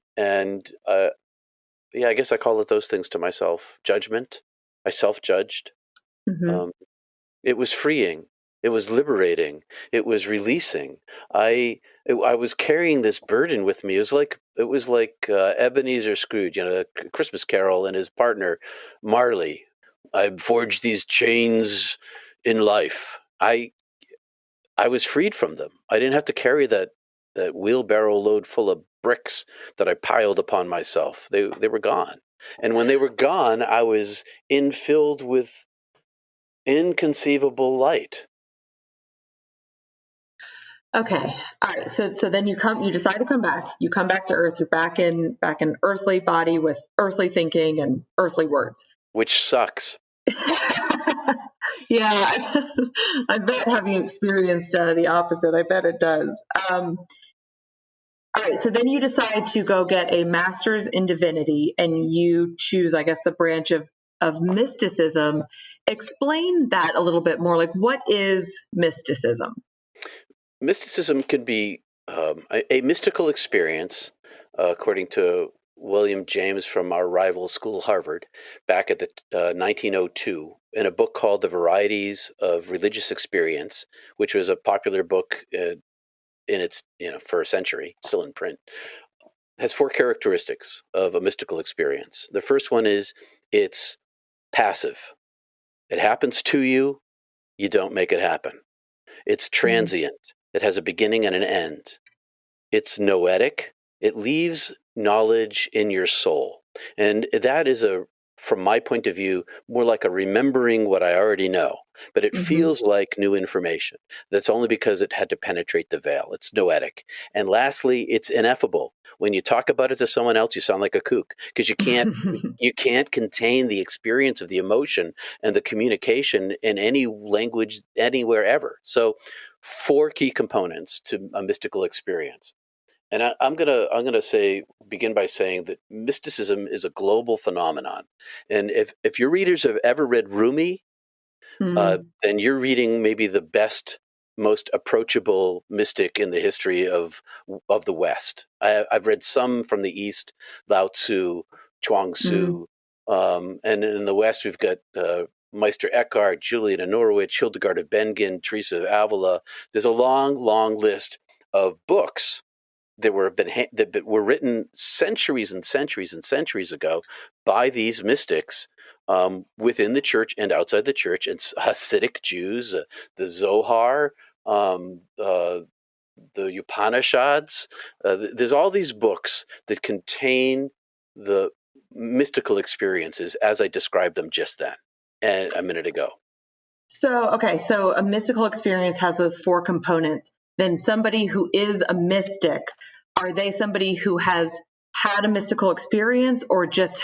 guess I call it those things to myself. Judgment. I self-judged. It was freeing. It was liberating. It was releasing. I was carrying this burden with me. It was like Ebenezer Scrooge, the Christmas Carol, and his partner Marley. I forged these chains in life. I was freed from them. I didn't have to carry that wheelbarrow load full of bricks that I piled upon myself. They were gone. And when they were gone, I was filled with inconceivable light. Okay. All right. So then you decide to come back. You come back to Earth. You're back in earthly body with earthly thinking and earthly words. Which sucks. Yeah, I bet having experienced the opposite, I bet it does. All right, so then you decide to go get a master's in divinity, and you choose, I guess, the branch of mysticism. Explain that a little bit more. Like, what is mysticism? Mysticism can be a mystical experience, according to William James from our rival school, Harvard, back at the 1902, in a book called The Varieties of Religious Experience, which was a popular book in its for a century, still in print. Has four characteristics of a mystical experience. The first one is it's passive. It happens to you. You don't make it happen. It's transient. It has a beginning and an end. It's noetic. It leaves knowledge in your soul. And that is from my point of view, more like a remembering what I already know. But it feels like new information. That's only because it had to penetrate the veil. It's noetic. And lastly, it's ineffable. When you talk about it to someone else, you sound like a kook because you can't contain the experience of the emotion and the communication in any language anywhere ever. So, four key components to a mystical experience. And I'm gonna begin by saying that mysticism is a global phenomenon. And if your readers have ever read Rumi, then you're reading maybe the best, most approachable mystic in the history of the West. I've read some from the East, Lao Tzu, Chuang Tzu, and in the West we've got Meister Eckhart, Julian of Norwich, Hildegard of Bingen, Teresa of Avila. There's a long, long list of books that were written centuries and centuries and centuries ago by these mystics within the church and outside the church, and Hasidic Jews, the Zohar, the Upanishads. There's all these books that contain the mystical experiences as I described them just then and a minute ago. So a mystical experience has those four components. Then somebody who is a mystic, are they somebody who has had a mystical experience or just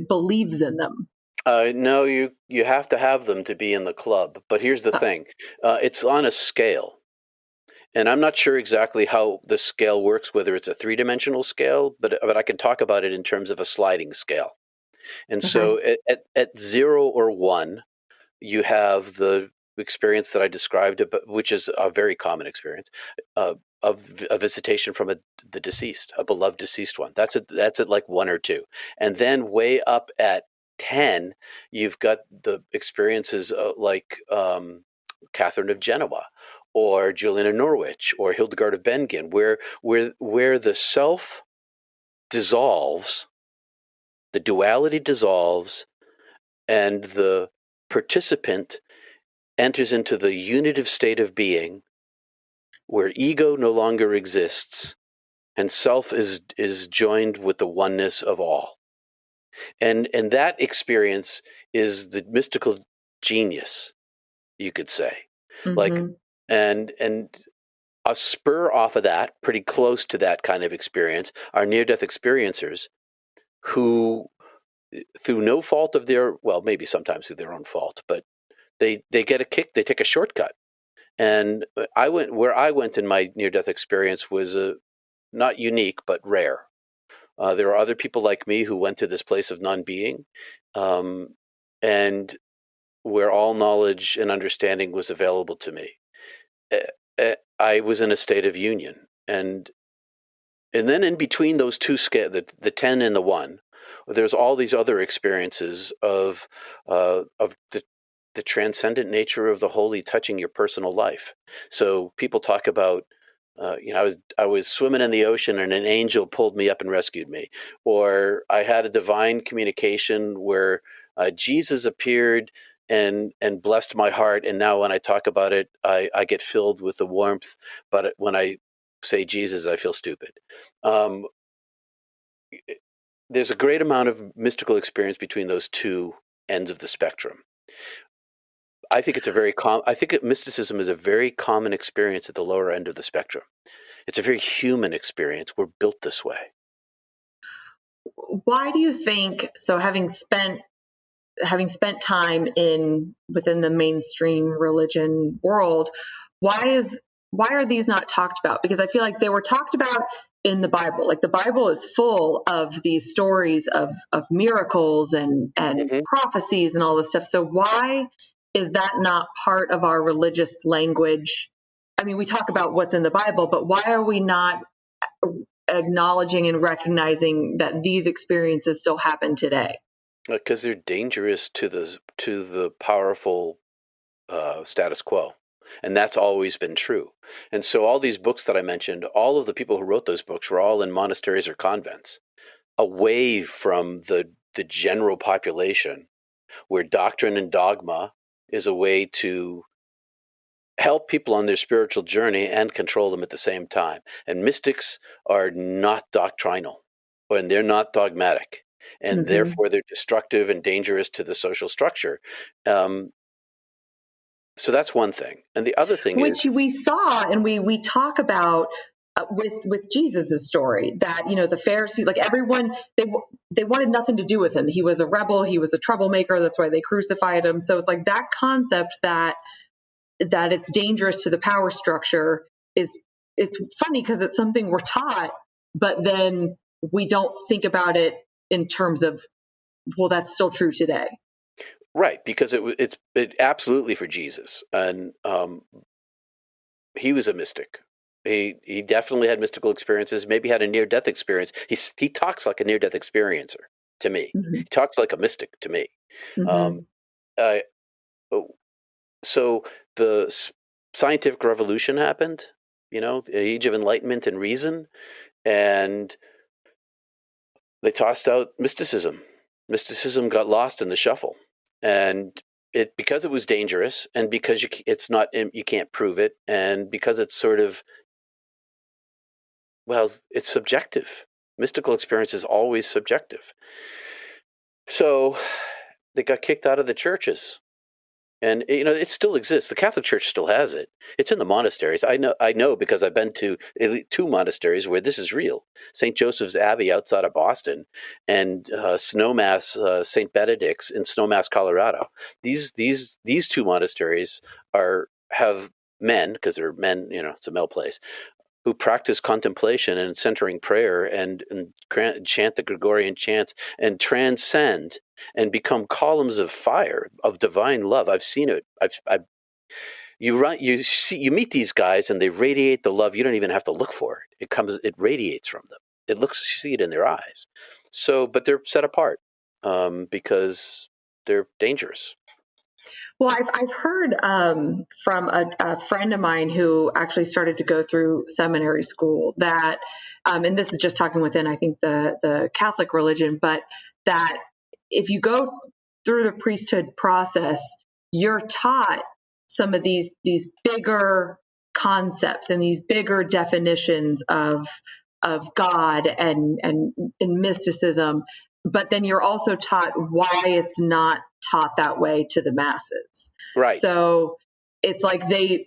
believes in them? No, you have to have them to be in the club. But here's the thing. It's on a scale. And I'm not sure exactly how the scale works, whether it's a three-dimensional scale, but I can talk about it in terms of a sliding scale. And so at 0 or 1, you have the experience that I described, which is a very common experience of a visitation from the deceased, a beloved deceased one. That's at like 1 or 2, and then way up at 10, you've got the experiences like Catherine of Genoa, or Julian of Norwich, or Hildegard of Bingen, where the self dissolves, the duality dissolves, and the participant enters into the unitive state of being where ego no longer exists and self is joined with the oneness of all. And that experience is the mystical genius, you could say. Like and a spur off of that, pretty close to that kind of experience, are near-death experiencers who, through no fault of maybe sometimes through their own fault, but they get a kick, they take a shortcut. And where I went in my near-death experience was not unique, but rare. There are other people like me who went to this place of non-being, and where all knowledge and understanding was available to me. I was in a state of union, and then in between those two scale, the 10 and the 1, there's all these other experiences of the transcendent nature of the holy touching your personal life. So people talk about, I was swimming in the ocean and an angel pulled me up and rescued me, or I had a divine communication where Jesus appeared and blessed my heart, and now when I talk about it, I get filled with the warmth. But when I say Jesus, I feel stupid. There's a great amount of mystical experience between those two ends of the spectrum. I think it's a very I think mysticism is a very common experience at the lower end of the spectrum. It's a very human experience. We're built this way. Why do you think so? Having spent time within the mainstream religion world, why are these not talked about? Because I feel like they were talked about in the Bible. Like the Bible is full of these stories of miracles and prophecies and all this stuff. So why is that not part of our religious language? I mean, we talk about what's in the Bible, but why are we not acknowledging and recognizing that these experiences still happen today? Because they're dangerous to the powerful status quo. And that's always been true. And so all these books that I mentioned, all of the people who wrote those books were all in monasteries or convents, away from the general population, where doctrine and dogma is a way to help people on their spiritual journey and control them at the same time. And mystics are not doctrinal, and they're not dogmatic. And therefore they're destructive and dangerous to the social structure. So that's one thing. And the other thing which we saw, and we talk about with Jesus's story, that, the Pharisees, like everyone, they wanted nothing to do with him. He was a rebel. He was a troublemaker. That's why they crucified him. So it's like that concept that it's dangerous to the power structure it's funny because it's something we're taught, but then we don't think about it in terms of, well, that's still true today. Right, because it's absolutely for Jesus, and he was a mystic. He definitely had mystical experiences. Maybe had a near-death experience. He talks like a near-death experiencer to me. He talks like a mystic to me. So the scientific revolution happened. The age of enlightenment and reason, and they tossed out mysticism. Mysticism got lost in the shuffle. And because it was dangerous, and because you can't prove it, and because it's sort of, well, it's subjective. Mystical experience is always subjective. So they got kicked out of the churches. And it still exists. The Catholic Church still has it. It's in the monasteries. I know because I've been to two monasteries where this is real. St. Joseph's Abbey outside of Boston, and Snowmass St. Benedict's in Snowmass, Colorado. These two monasteries have men, because they're men. It's a male place, who practice contemplation and centering prayer and chant the Gregorian chants and transcend and become columns of fire, of divine love. I've seen it. You meet these guys and they radiate the love. You don't even have to look for it. It radiates from them. You see it in their eyes. So, but they're set apart because they're dangerous. Well, I've heard from a friend of mine who actually started to go through seminary school that, and this is just talking within, I think, the Catholic religion, but that if you go through the priesthood process, you're taught some of these bigger concepts and these bigger definitions of God and mysticism. But then you're also taught why it's not taught that way to the masses. Right. So it's like they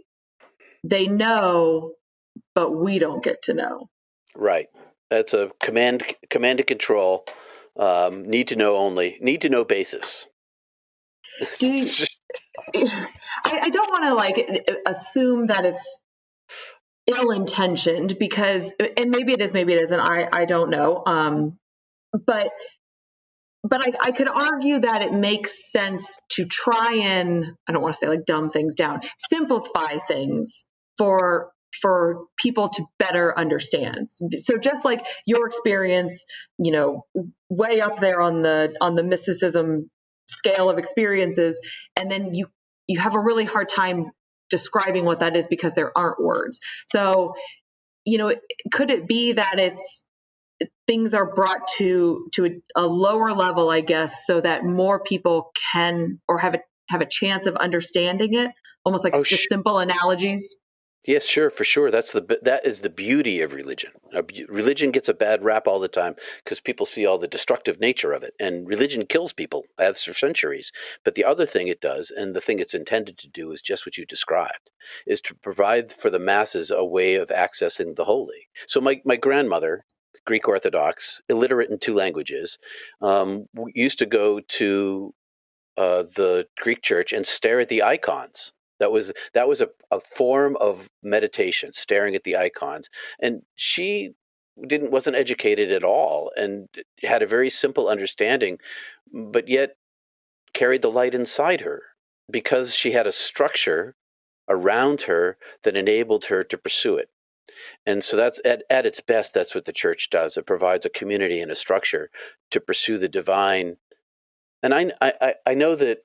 know, but we don't get to know. Right. That's a command and control. Need to know basis. I don't want to assume that it's ill-intentioned, because, and maybe it is, maybe it isn't. I don't know. But I could argue that it makes sense to try and, I don't want to say dumb things down, simplify things for people to better understand. So just like your experience, way up there on the mysticism scale of experiences, and then you have a really hard time describing what that is because there aren't words. So, could it be that things are brought to a lower level, I guess, so that more people can or have a chance of understanding it, almost like just simple analogies? Yes, sure, for sure. That is the beauty of religion. Religion gets a bad rap all the time because people see all the destructive nature of it, and religion kills people, has for centuries. But the other thing it does, and the thing it's intended to do, is just what you described, is to provide for the masses a way of accessing the holy. So my grandmother, Greek Orthodox, illiterate in two languages, used to go to the Greek church and stare at the icons. That was a form of meditation, staring at the icons. And she wasn't educated at all and had a very simple understanding, but yet carried the light inside her because she had a structure around her that enabled her to pursue it. And so that's at its best, that's what the church does. It provides a community and a structure to pursue the divine. And I know that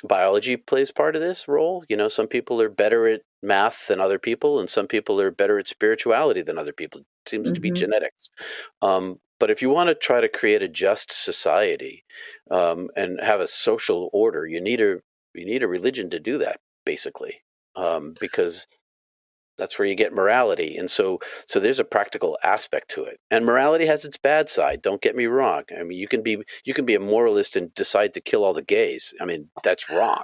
biology plays part of this role. You know, some people are better at math than other people, and some people are better at spirituality than other people. It seems to be genetics. But if you want to try to create a just society and have a social order, you need a religion to do that, basically, because that's where you get morality. And so there's a practical aspect to it. And morality has its bad side. Don't get me wrong. I mean, you can be a moralist and decide to kill all the gays. I mean, that's wrong.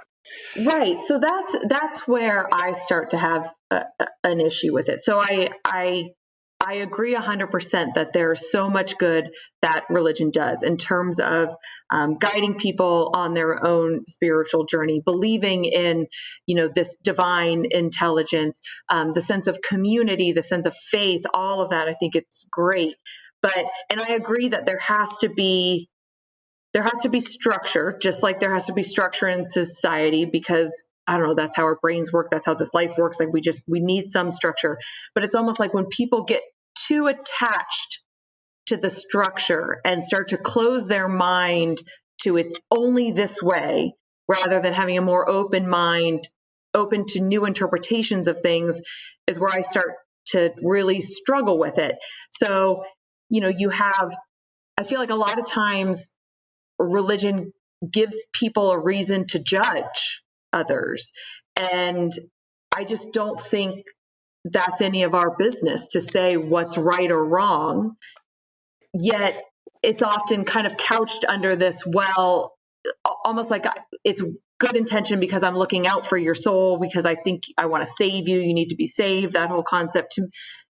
Right. So that's where I start to have an issue with it. So I agree 100% that there's so much good that religion does in terms of guiding people on their own spiritual journey, believing in, this divine intelligence, the sense of community, the sense of faith, all of that. I think it's great. And I agree that there has to be structure, just like there has to be structure in society, because I don't know, that's how our brains work. That's how this life works. Like we need some structure, but it's almost like when people get too attached to the structure and start to close their mind to it's only this way, rather than having a more open mind, open to new interpretations of things, is where I start to really struggle with it. So, I feel like a lot of times religion gives people a reason to judge others. And I just don't think that's any of our business to say what's right or wrong. Yet it's often kind of couched under this, well, almost like it's good intention because I'm looking out for your soul, because I think I want to save you. You need to be saved. That whole concept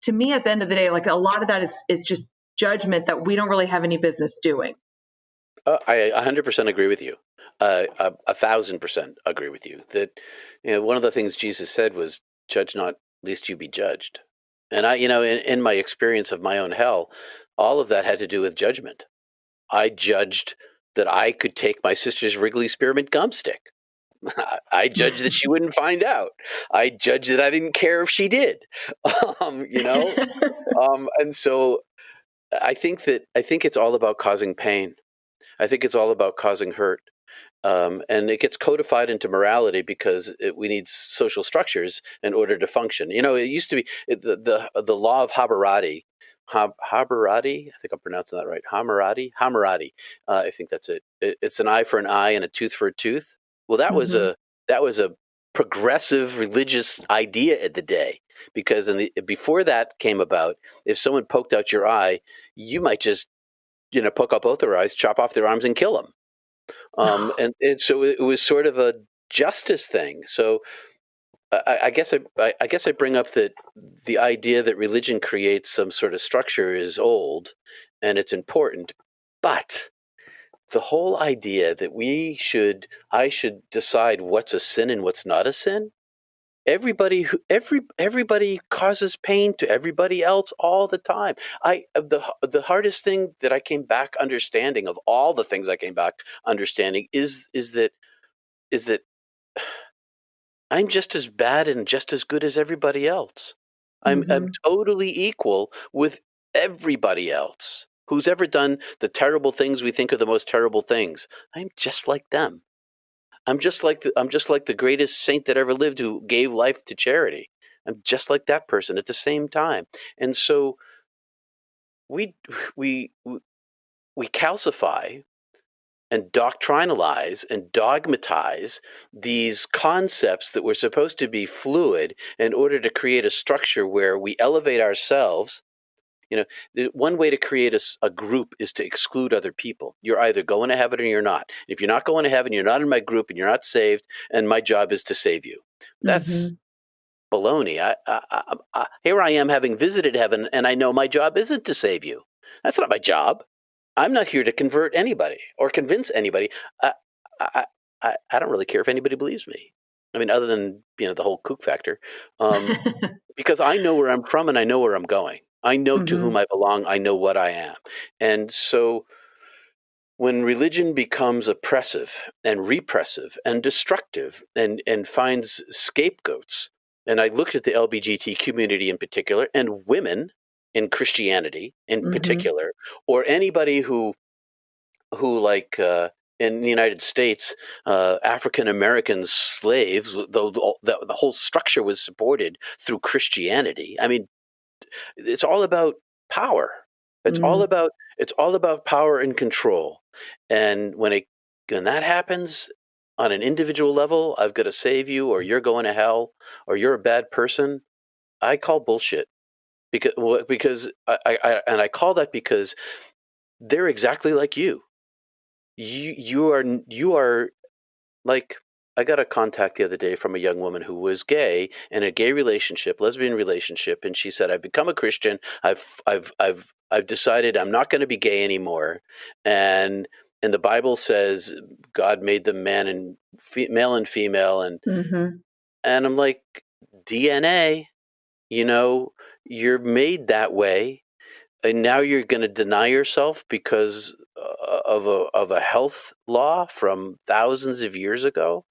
to me, at the end of the day, like a lot of that is just judgment that we don't really have any business doing. I 100% agree with you. 1,000% agree with you that, one of the things Jesus said was, "Judge not, lest you be judged." And in my experience of my own hell, all of that had to do with judgment. I judged that I could take my sister's Wrigley Spearmint gum stick. I judged that she wouldn't find out. I judged that I didn't care if she did. And so I think it's all about causing pain. I think it's all about causing hurt. And it gets codified into morality because we need social structures in order to function. It used to be the law of Hammurabi. Hammurabi, I think I'm pronouncing that right. Hammurabi. I think that's it. It's an eye for an eye and a tooth for a tooth. Well, that was a progressive religious idea at the day, because before that came about, if someone poked out your eye, you might just poke out both their eyes, chop off their arms, and kill them. And so it was sort of a justice thing. So I guess I bring up that the idea that religion creates some sort of structure is old, and it's important, but the whole idea that I should decide what's a sin and what's not a sin. Everybody causes pain to everybody else all the time. The hardest thing that I came back understanding, of all the things I came back understanding, is that I'm just as bad and just as good as everybody else. I'm totally equal with everybody else who's ever done the terrible things we think are the most terrible things. I'm just like them. I'm just like the greatest saint that ever lived, who gave life to charity. I'm just like that person at the same time. And so we calcify and doctrinalize and dogmatize these concepts that were supposed to be fluid in order to create a structure where we elevate ourselves. One way to create a group is to exclude other people. You're either going to heaven or you're not. If you're not going to heaven, you're not in my group and you're not saved, and my job is to save you. That's baloney. Here I am having visited heaven, and I know my job isn't to save you. That's not my job. I'm not here to convert anybody or convince anybody. I don't really care if anybody believes me. I mean, other than the whole kook factor, because I know where I'm from and I know where I'm going. I know to whom I belong. I know what I am. And so when religion becomes oppressive and repressive and destructive and finds scapegoats, and I looked at the LGBT community in particular and women in Christianity in particular, or anybody who like in the United States, African American slaves, though the whole structure was supported through Christianity. I mean, it's all about power. It's all about power and control. And when that happens on an individual level, I've got to save you, or you're going to hell, or you're a bad person. I call bullshit because I call that because they're exactly like you. You are like. I got a contact the other day from a young woman who was gay in a gay relationship, lesbian relationship, and she said, "I've become a Christian. I've decided I'm not going to be gay anymore." And the Bible says God made them male and female, and I'm like, DNA, you're made that way, and now you're going to deny yourself because of a health law from thousands of years ago.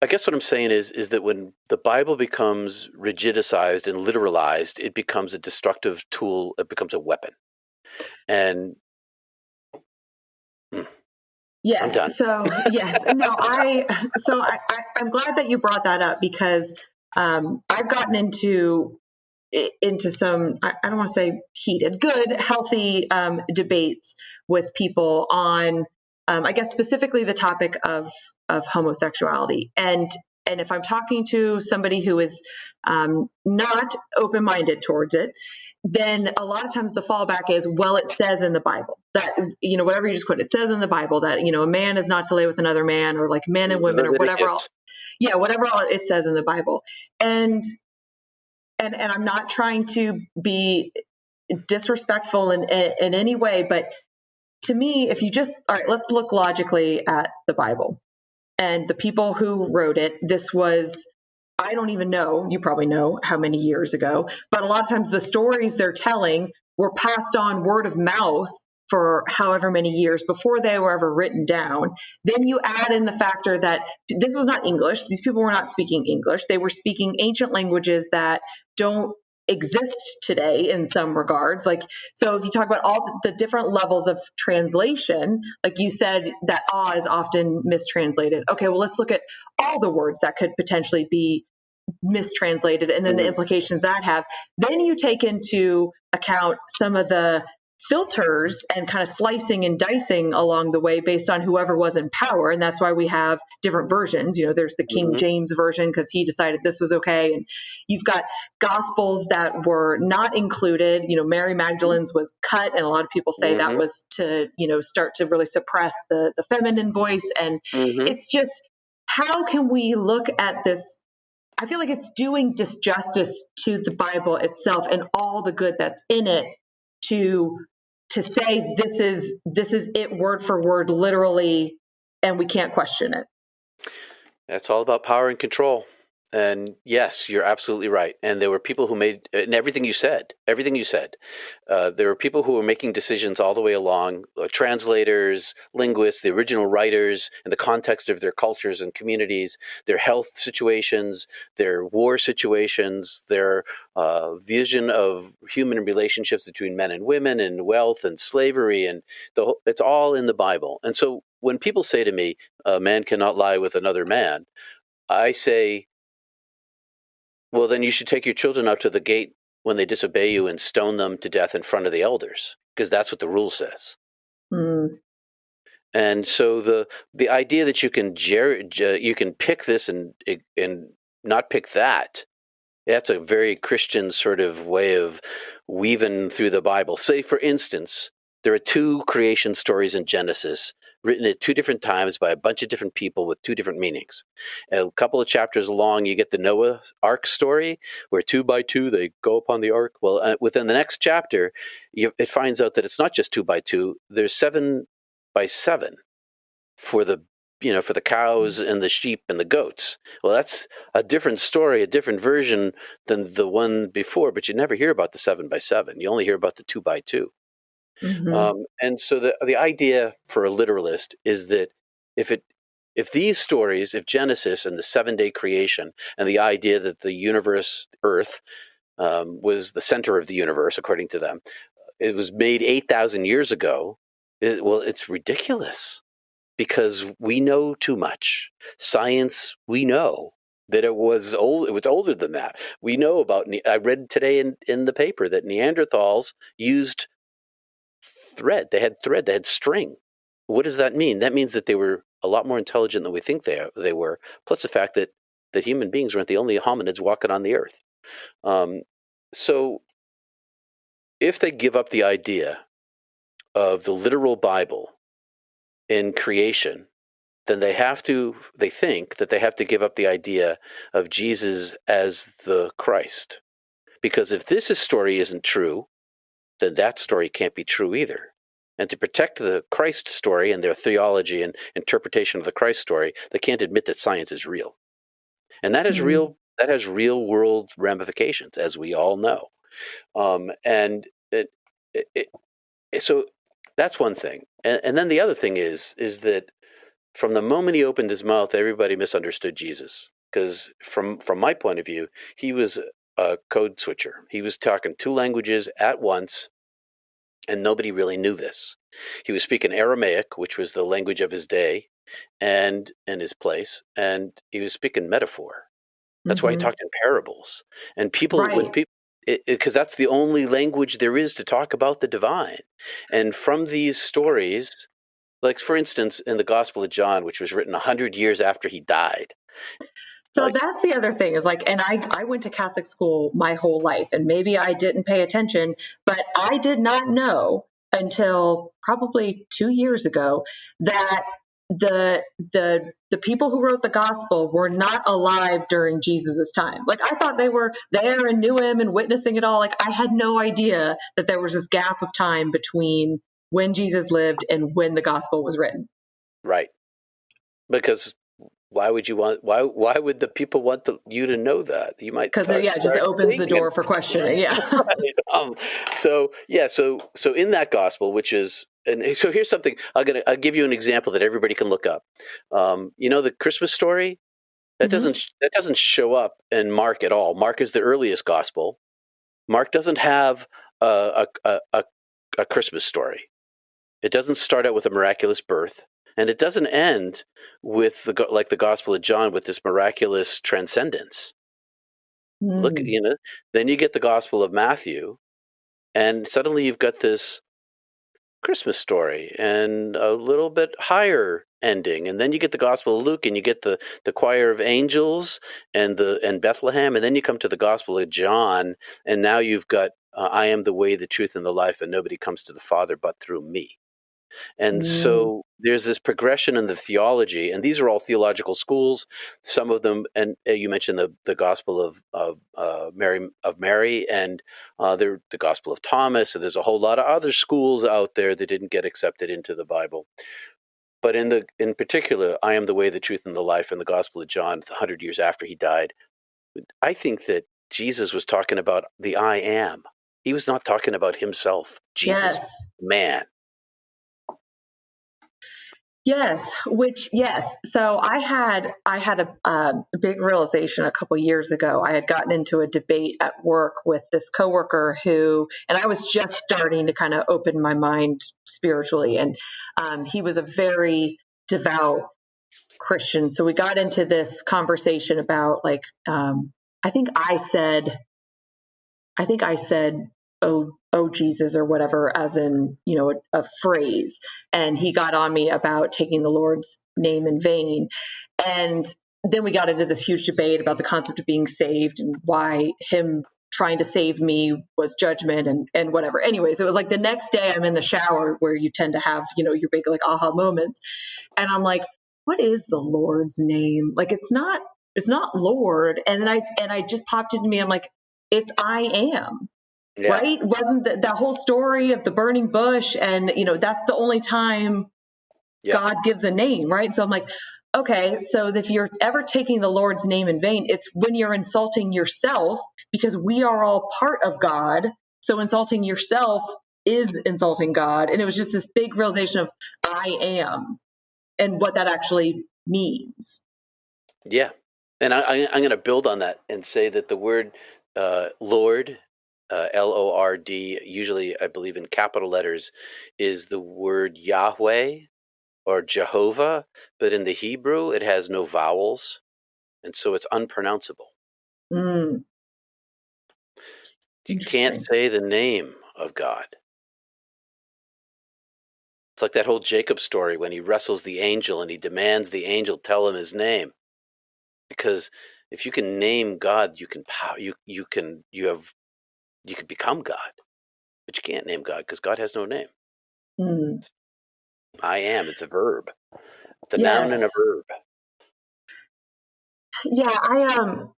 I guess what I'm saying is that when the Bible becomes rigidized and literalized, it becomes a destructive tool. It becomes a weapon. And yes, I'm done. So yes, no, I'm glad that you brought that up because I've gotten into some, I don't want to say heated, good, healthy debates with people on, I guess, specifically the topic of homosexuality. And if I'm talking to somebody who is not open-minded towards it, then a lot of times the fallback is, well, it says in the Bible that, whatever you just quoted, it says in the Bible that, a man is not to lay with another man, or like men and women, or whatever else. Yeah, whatever it says in the Bible. And I'm not trying to be disrespectful in any way, but to me, if you all right, let's look logically at the Bible and the people who wrote it. This was, I don't even know, you probably know how many years ago, but a lot of times the stories they're telling were passed on word of mouth for however many years before they were ever written down. Then you add in the factor that this was not English. These people were not speaking English. They were speaking ancient languages that don't exist today in some regards. Like, so if you talk about all the different levels of translation, like you said, that is often mistranslated. Okay, well, let's look at all the words that could potentially be mistranslated and then the implications that have. Then you take into account some of the filters and kind of slicing and dicing along the way based on whoever was in power. And that's why we have different versions. There's the King James version because he decided this was okay. And you've got gospels that were not included. Mary Magdalene's was cut. And a lot of people say that was to, start to really suppress the feminine voice. And it's just, how can we look at this? I feel like it's doing disjustice to the Bible itself and all the good that's in it to say this is it word for word, literally, and we can't question it. That's all about power and control. And yes, you're absolutely right. And there were people who made, and everything you said, there were people who were making decisions all the way along, translators, linguists, the original writers, in the context of their cultures and communities, their health situations, their war situations, their vision of human relationships between men and women, and wealth and slavery, and it's all in the Bible. And so when people say to me, a man cannot lie with another man, I say, well, then you should take your children out to the gate when they disobey you and stone them to death in front of the elders, because that's what the rule says. And so the idea that you can pick this and not pick that, that's a very Christian sort of way of weaving through the Bible. Say, for instance, there are 2 creation stories in Genesis written at 2 different times by a bunch of different people with 2 different meanings. And a couple of chapters along, you get the Noah Ark story, where 2 by 2 they go upon the ark. Well, within the next chapter, it finds out that it's not just 2 by 2. There's 7 by 7 for the cows and the sheep and the goats. Well, that's a different story, a different version than the one before, but you never hear about the 7 by 7. You only hear about the 2 by 2. And so the idea for a literalist is that if these stories, if Genesis and the 7-day creation and the idea that the universe, Earth, was the center of the universe, according to them, it was made 8,000 years ago, it's ridiculous. Because we know too much. Science, we know that it was old. It was older than that. We know about. I read today in the paper that Neanderthals used thread. They had thread. They had string. What does that mean? That means that they were a lot more intelligent than we think they were. Plus the fact that human beings weren't the only hominids walking on the earth. So, if they give up the idea of the literal Bible in creation, then they think that they have to give up the idea of Jesus as the Christ. Because if this story isn't true, then that story can't be true either. And to protect the Christ story and their theology and interpretation of the Christ story, they can't admit that science is real. And that is real. That has real world ramifications, as we all know. So that's one thing. And then the other thing is that from the moment he opened his mouth, everybody misunderstood Jesus. Because from my point of view, he was a code switcher. He was talking 2 languages at once, and nobody really knew this. He was speaking Aramaic, which was the language of his day and his place, and he was speaking metaphor. That's why he talked in parables. And because that's the only language there is to talk about the divine. And from these stories, like for instance, in the Gospel of John, which was written 100 years after he died. So that's the other thing is and I went to Catholic school my whole life, and maybe I didn't pay attention, but I did not know until probably 2 years ago that the people who wrote the gospel were not alive during Jesus's time. Like, I thought they were there and knew him and witnessing it all. Like, I had no idea that there was this gap of time between when Jesus lived and when the gospel was written. Right. Because why would the people want you to know that? You might, because it just opens the door for questioning. Yeah. Right. So in that gospel, which is, and so here's something I'll give you an example that everybody can look up. The Christmas story that doesn't show up in Mark at all. Mark is the earliest gospel. Mark doesn't have a Christmas story. It doesn't start out with a miraculous birth. And it doesn't end with like the Gospel of John with this miraculous transcendence. Look, then you get the Gospel of Matthew, and suddenly you've got this Christmas story and a little bit higher ending. And then you get the Gospel of Luke, and you get the choir of angels and Bethlehem, and then you come to the Gospel of John, and now you've got I am the way, the truth, and the life, and nobody comes to the Father but through me. And so there's this progression in the theology, and these are all theological schools. Some of them, and you mentioned the Gospel of Mary, and the Gospel of Thomas. And there's a whole lot of other schools out there that didn't get accepted into the Bible. But in particular, I am the way, the truth, and the life, in the Gospel of John, 100 years after he died. I think that Jesus was talking about the I am. He was not talking about himself. Jesus, man. Yes. So I had a big realization a couple years ago. I had gotten into a debate at work with this coworker and I was just starting to kind of open my mind spiritually. And he was a very devout Christian. So we got into this conversation about I think I said, oh Jesus or whatever, as in, a phrase. And he got on me about taking the Lord's name in vain. And then we got into this huge debate about the concept of being saved and why him trying to save me was judgment and whatever. Anyways, it was like the next day I'm in the shower where you tend to have, your big like aha moments. And I'm like, what is the Lord's name? Like, it's not Lord. And then I just popped into me. I'm like, it's I am. Yeah. Right? Wasn't that whole story of the burning bush? And, that's the only time God gives a name, right? So I'm like, okay, so if you're ever taking the Lord's name in vain, it's when you're insulting yourself, because we are all part of God. So insulting yourself is insulting God. And it was just this big realization of I am and what that actually means. Yeah. And I'm going to build on that and say that the word Lord, Lord, usually I believe in capital letters, is the word Yahweh or Jehovah, but in the Hebrew it has no vowels, and so it's unpronounceable. You can't say the name of God. It's like that whole Jacob story when he wrestles the angel and he demands the angel tell him his name. Because if you can name God, you can become God. But you can't name God because God has no name. I am. It's a verb. It's a noun and a verb. Yeah,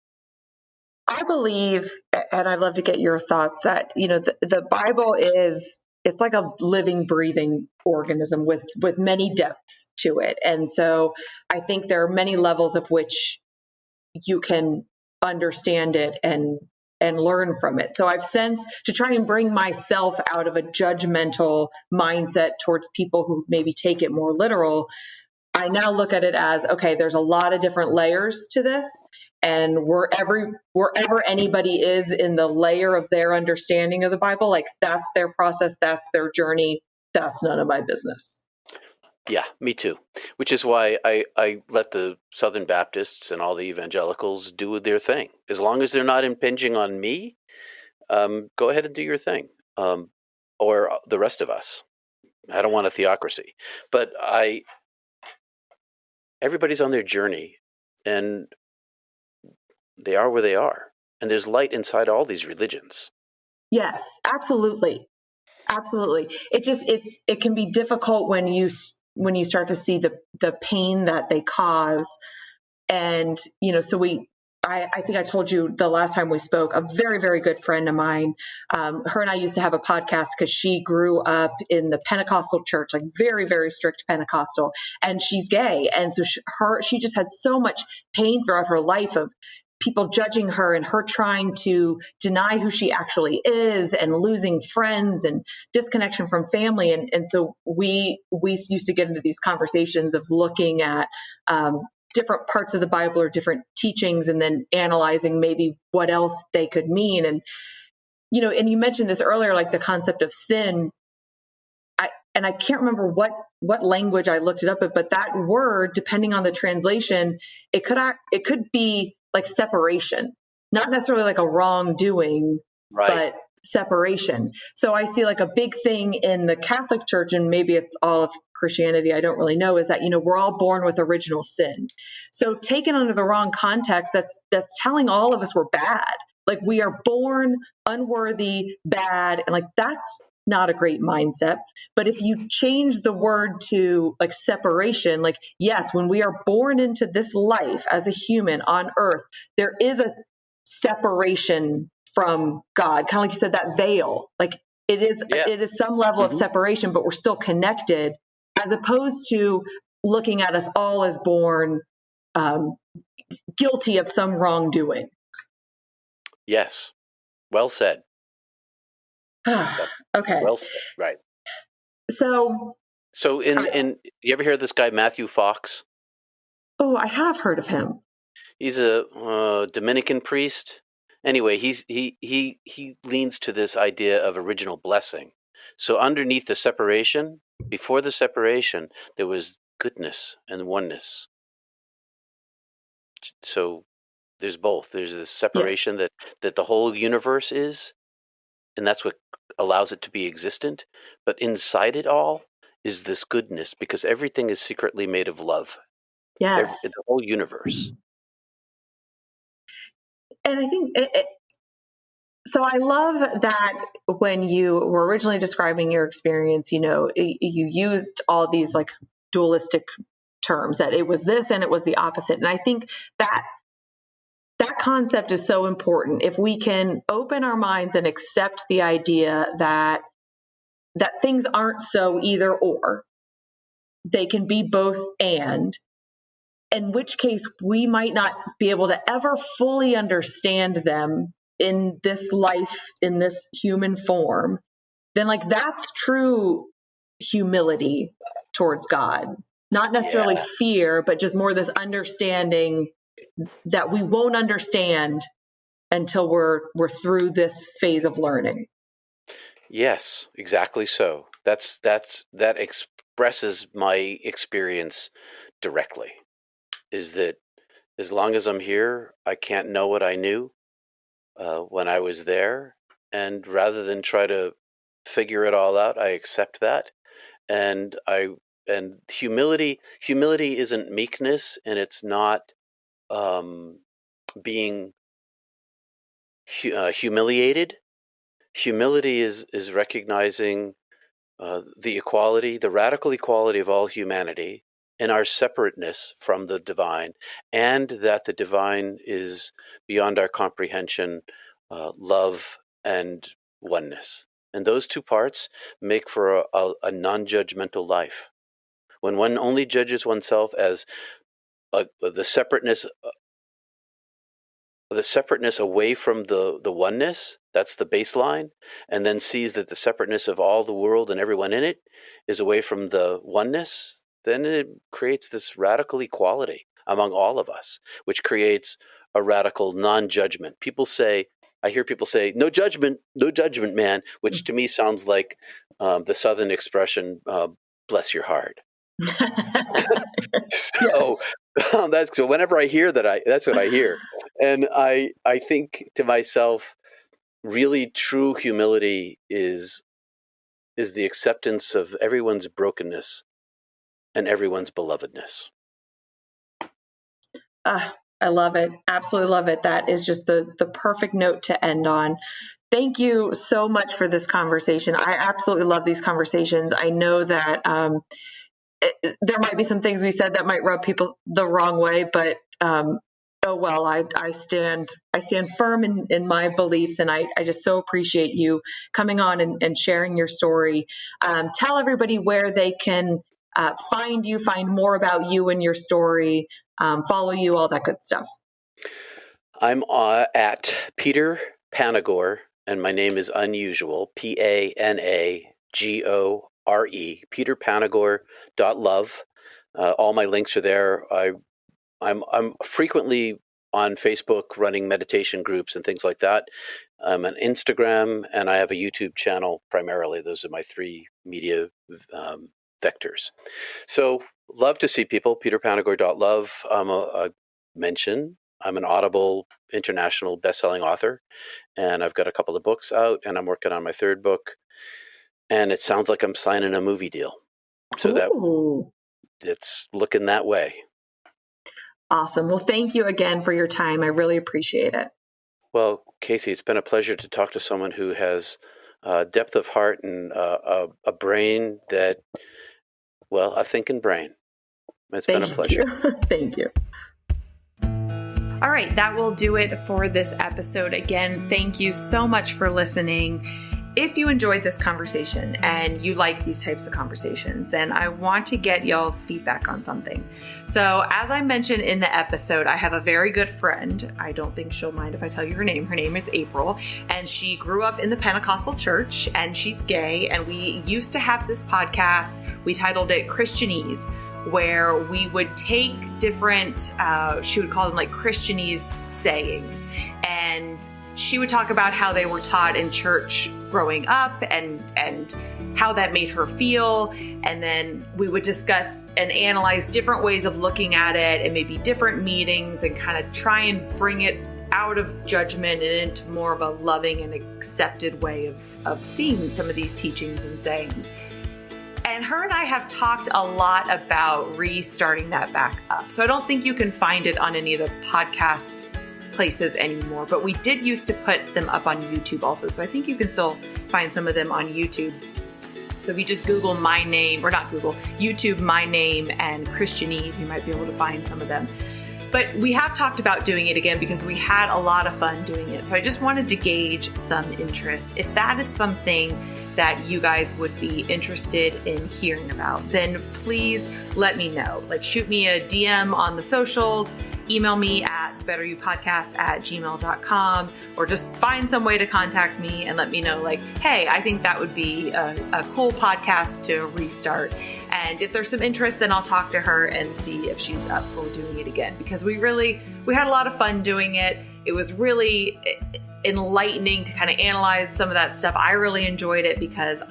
I believe, and I'd love to get your thoughts, that the Bible it's like a living, breathing organism with many depths to it. And so I think there are many levels of which you can understand it and learn from it. So I've sensed, to try and bring myself out of a judgmental mindset towards people who maybe take it more literal, I now look at it as, okay, there's a lot of different layers to this. And wherever anybody is in the layer of their understanding of the Bible, like, that's their process, that's their journey, that's none of my business. Yeah, me too. Which is why I let the Southern Baptists and all the evangelicals do their thing. As long as they're not impinging on me, go ahead and do your thing. Or the rest of us. I don't want a theocracy. But everybody's on their journey, and they are where they are. And there's light inside all these religions. Yes, absolutely. Absolutely. It can be difficult when you start to see the pain that they cause. And, so I think I told you the last time we spoke, a very, very good friend of mine, her and I used to have a podcast because she grew up in the Pentecostal church, like very, very strict Pentecostal, and she's gay. And so she just had so much pain throughout her life of people judging her and her trying to deny who she actually is and losing friends and disconnection from family. And so we used to get into these conversations of looking at, different parts of the Bible or different teachings, and then analyzing maybe what else they could mean. And, and you mentioned this earlier, like the concept of sin. I can't remember what language I looked it up at, but that word, depending on the translation, it could be like separation, not necessarily like a wrongdoing, right, but separation. So I see like a big thing in the Catholic Church, and maybe it's all of Christianity, I don't really know, is that, we're all born with original sin. So taken under the wrong context, that's telling all of us we're bad. Like, we are born unworthy, bad, and like, that's not a great mindset. But if you change the word to like separation, like, yes, when we are born into this life as a human on earth, there is a separation from God. Kind of like you said, that veil, like it is some level of separation, but we're still connected, as opposed to looking at us all as born guilty of some wrongdoing. Yes. Well said. Okay. Well said. Right. So in you ever hear of this guy Matthew Fox? Oh, I have heard of him. He's a Dominican priest. Anyway, he leans to this idea of original blessing. So underneath the separation, before the separation, there was goodness and oneness. So there's both. There's this separation that the whole universe is, and that's what allows it to be existent. But inside it all is this goodness, because everything is secretly made of love. Yes. The whole universe. And I think so I love that when you were originally describing your experience, you used all these like dualistic terms, that it was this and it was the opposite. And I think that concept is so important. If we can open our minds and accept the idea that things aren't so either or, they can be both and, in which case we might not be able to ever fully understand them in this life, in this human form, then like that's true humility towards God. Not necessarily fear, but just more this understanding that we won't understand until we're through this phase of learning. Yes, exactly so. That expresses my experience directly. Is that as long as I'm here, I can't know what I knew when I was there, and rather than try to figure it all out, I accept that. And humility isn't meekness, and it's not being humiliated. Humility is recognizing the radical equality of all humanity, and our separateness from the divine, and that the divine is beyond our comprehension, love and oneness. And those two parts make for a non-judgmental life. When one only judges oneself as the separateness away from the oneness, that's the baseline, and then sees that the separateness of all the world and everyone in it is away from the oneness, then it creates this radical equality among all of us, which creates a radical non-judgment. I hear people say, no judgment, man, which to me sounds like the Southern expression, bless your heart. So whenever I hear that, that's what I hear. And I think to myself, really true humility is the acceptance of everyone's brokenness and everyone's belovedness. I love it. Absolutely love it. That is just the perfect note to end on. Thank you so much for this conversation. I absolutely love these conversations. I know that there might be some things we said that might rub people the wrong way, but I stand firm in my beliefs, and I just so appreciate you coming on and sharing your story. Tell everybody where they can find you, find more about you and your story, follow you, all that good stuff. I'm at Peter Panagore, and my name is unusual, Panagore, peterpanagore.love. All my links are there. I'm frequently on Facebook running meditation groups and things like that. I'm on Instagram, and I have a YouTube channel primarily. Those are my three media vectors. So love to see people, peterpanagore.love. I'm an Audible international best-selling author, and I've got a couple of books out, and I'm working on my third book, and it sounds like I'm signing a movie deal. So it's looking that way. Awesome. Well, thank you again for your time. I really appreciate it. Well, Casey, it's been a pleasure to talk to someone who has depth of heart and a brain that, a thinking brain. It's been a pleasure. Thank you. All right, that will do it for this episode. Again, thank you so much for listening. If you enjoyed this conversation and you like these types of conversations, then I want to get y'all's feedback on something. So as I mentioned in the episode, I have a very good friend. I don't think she'll mind if I tell you her name. Her name is April, and she grew up in the Pentecostal church, and she's gay. And we used to have this podcast. We titled it Christianese, where we would take different, she would call them like Christianese sayings, and she would talk about how they were taught in church growing up and how that made her feel. And then we would discuss and analyze different ways of looking at it and maybe different meanings and kind of try and bring it out of judgment and into more of a loving and accepted way of seeing some of these teachings and saying. And her and I have talked a lot about restarting that back up. So I don't think you can find it on any of the podcast places anymore, but we did used to put them up on YouTube also. So I think you can still find some of them on YouTube. So if you just Google my name, or not Google, YouTube my name and Christianese, you might be able to find some of them. But we have talked about doing it again because we had a lot of fun doing it. So I just wanted to gauge some interest. If that is something that you guys would be interested in hearing about, then please let me know. Like, shoot me a DM on the socials, email me at betteryouPodcast@gmail.com, or just find some way to contact me and let me know, like, hey, I think that would be a cool podcast to restart. And if there's some interest, then I'll talk to her and see if she's up for doing it again, because we had a lot of fun doing it. It was really enlightening to kind of analyze some of that stuff. I really enjoyed it because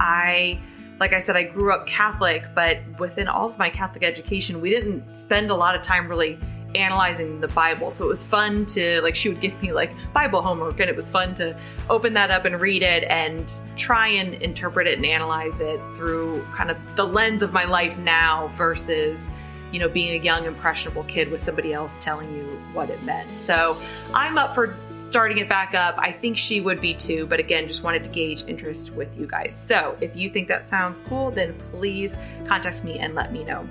like I said, I grew up Catholic, but within all of my Catholic education, we didn't spend a lot of time really analyzing the Bible. So it was fun to, like, she would give me like Bible homework, and it was fun to open that up and read it and try and interpret it and analyze it through kind of the lens of my life now versus, you know, being a young, impressionable kid with somebody else telling you what it meant. So I'm up for starting it back up. I think she would be too, but again, just wanted to gauge interest with you guys. So if you think that sounds cool, then please contact me and let me know.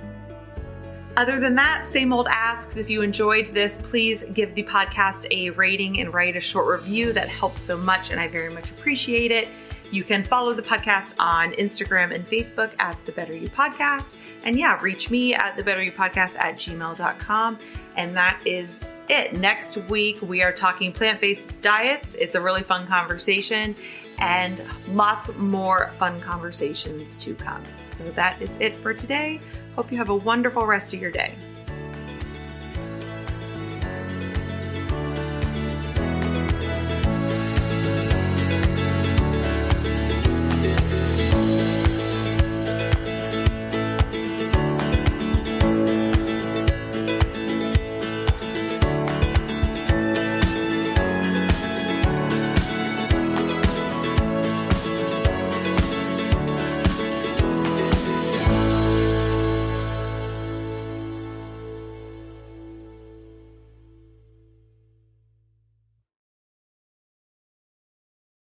Other than that, same old asks. If you enjoyed this, please give the podcast a rating and write a short review. That helps so much, and I very much appreciate it. You can follow the podcast on Instagram and Facebook at The Better You Podcast. And yeah, reach me at thebetteryouPodcast@gmail.com. And that is it. Next week, we are talking plant-based diets. It's a really fun conversation, and lots more fun conversations to come. So that is it for today. Hope you have a wonderful rest of your day.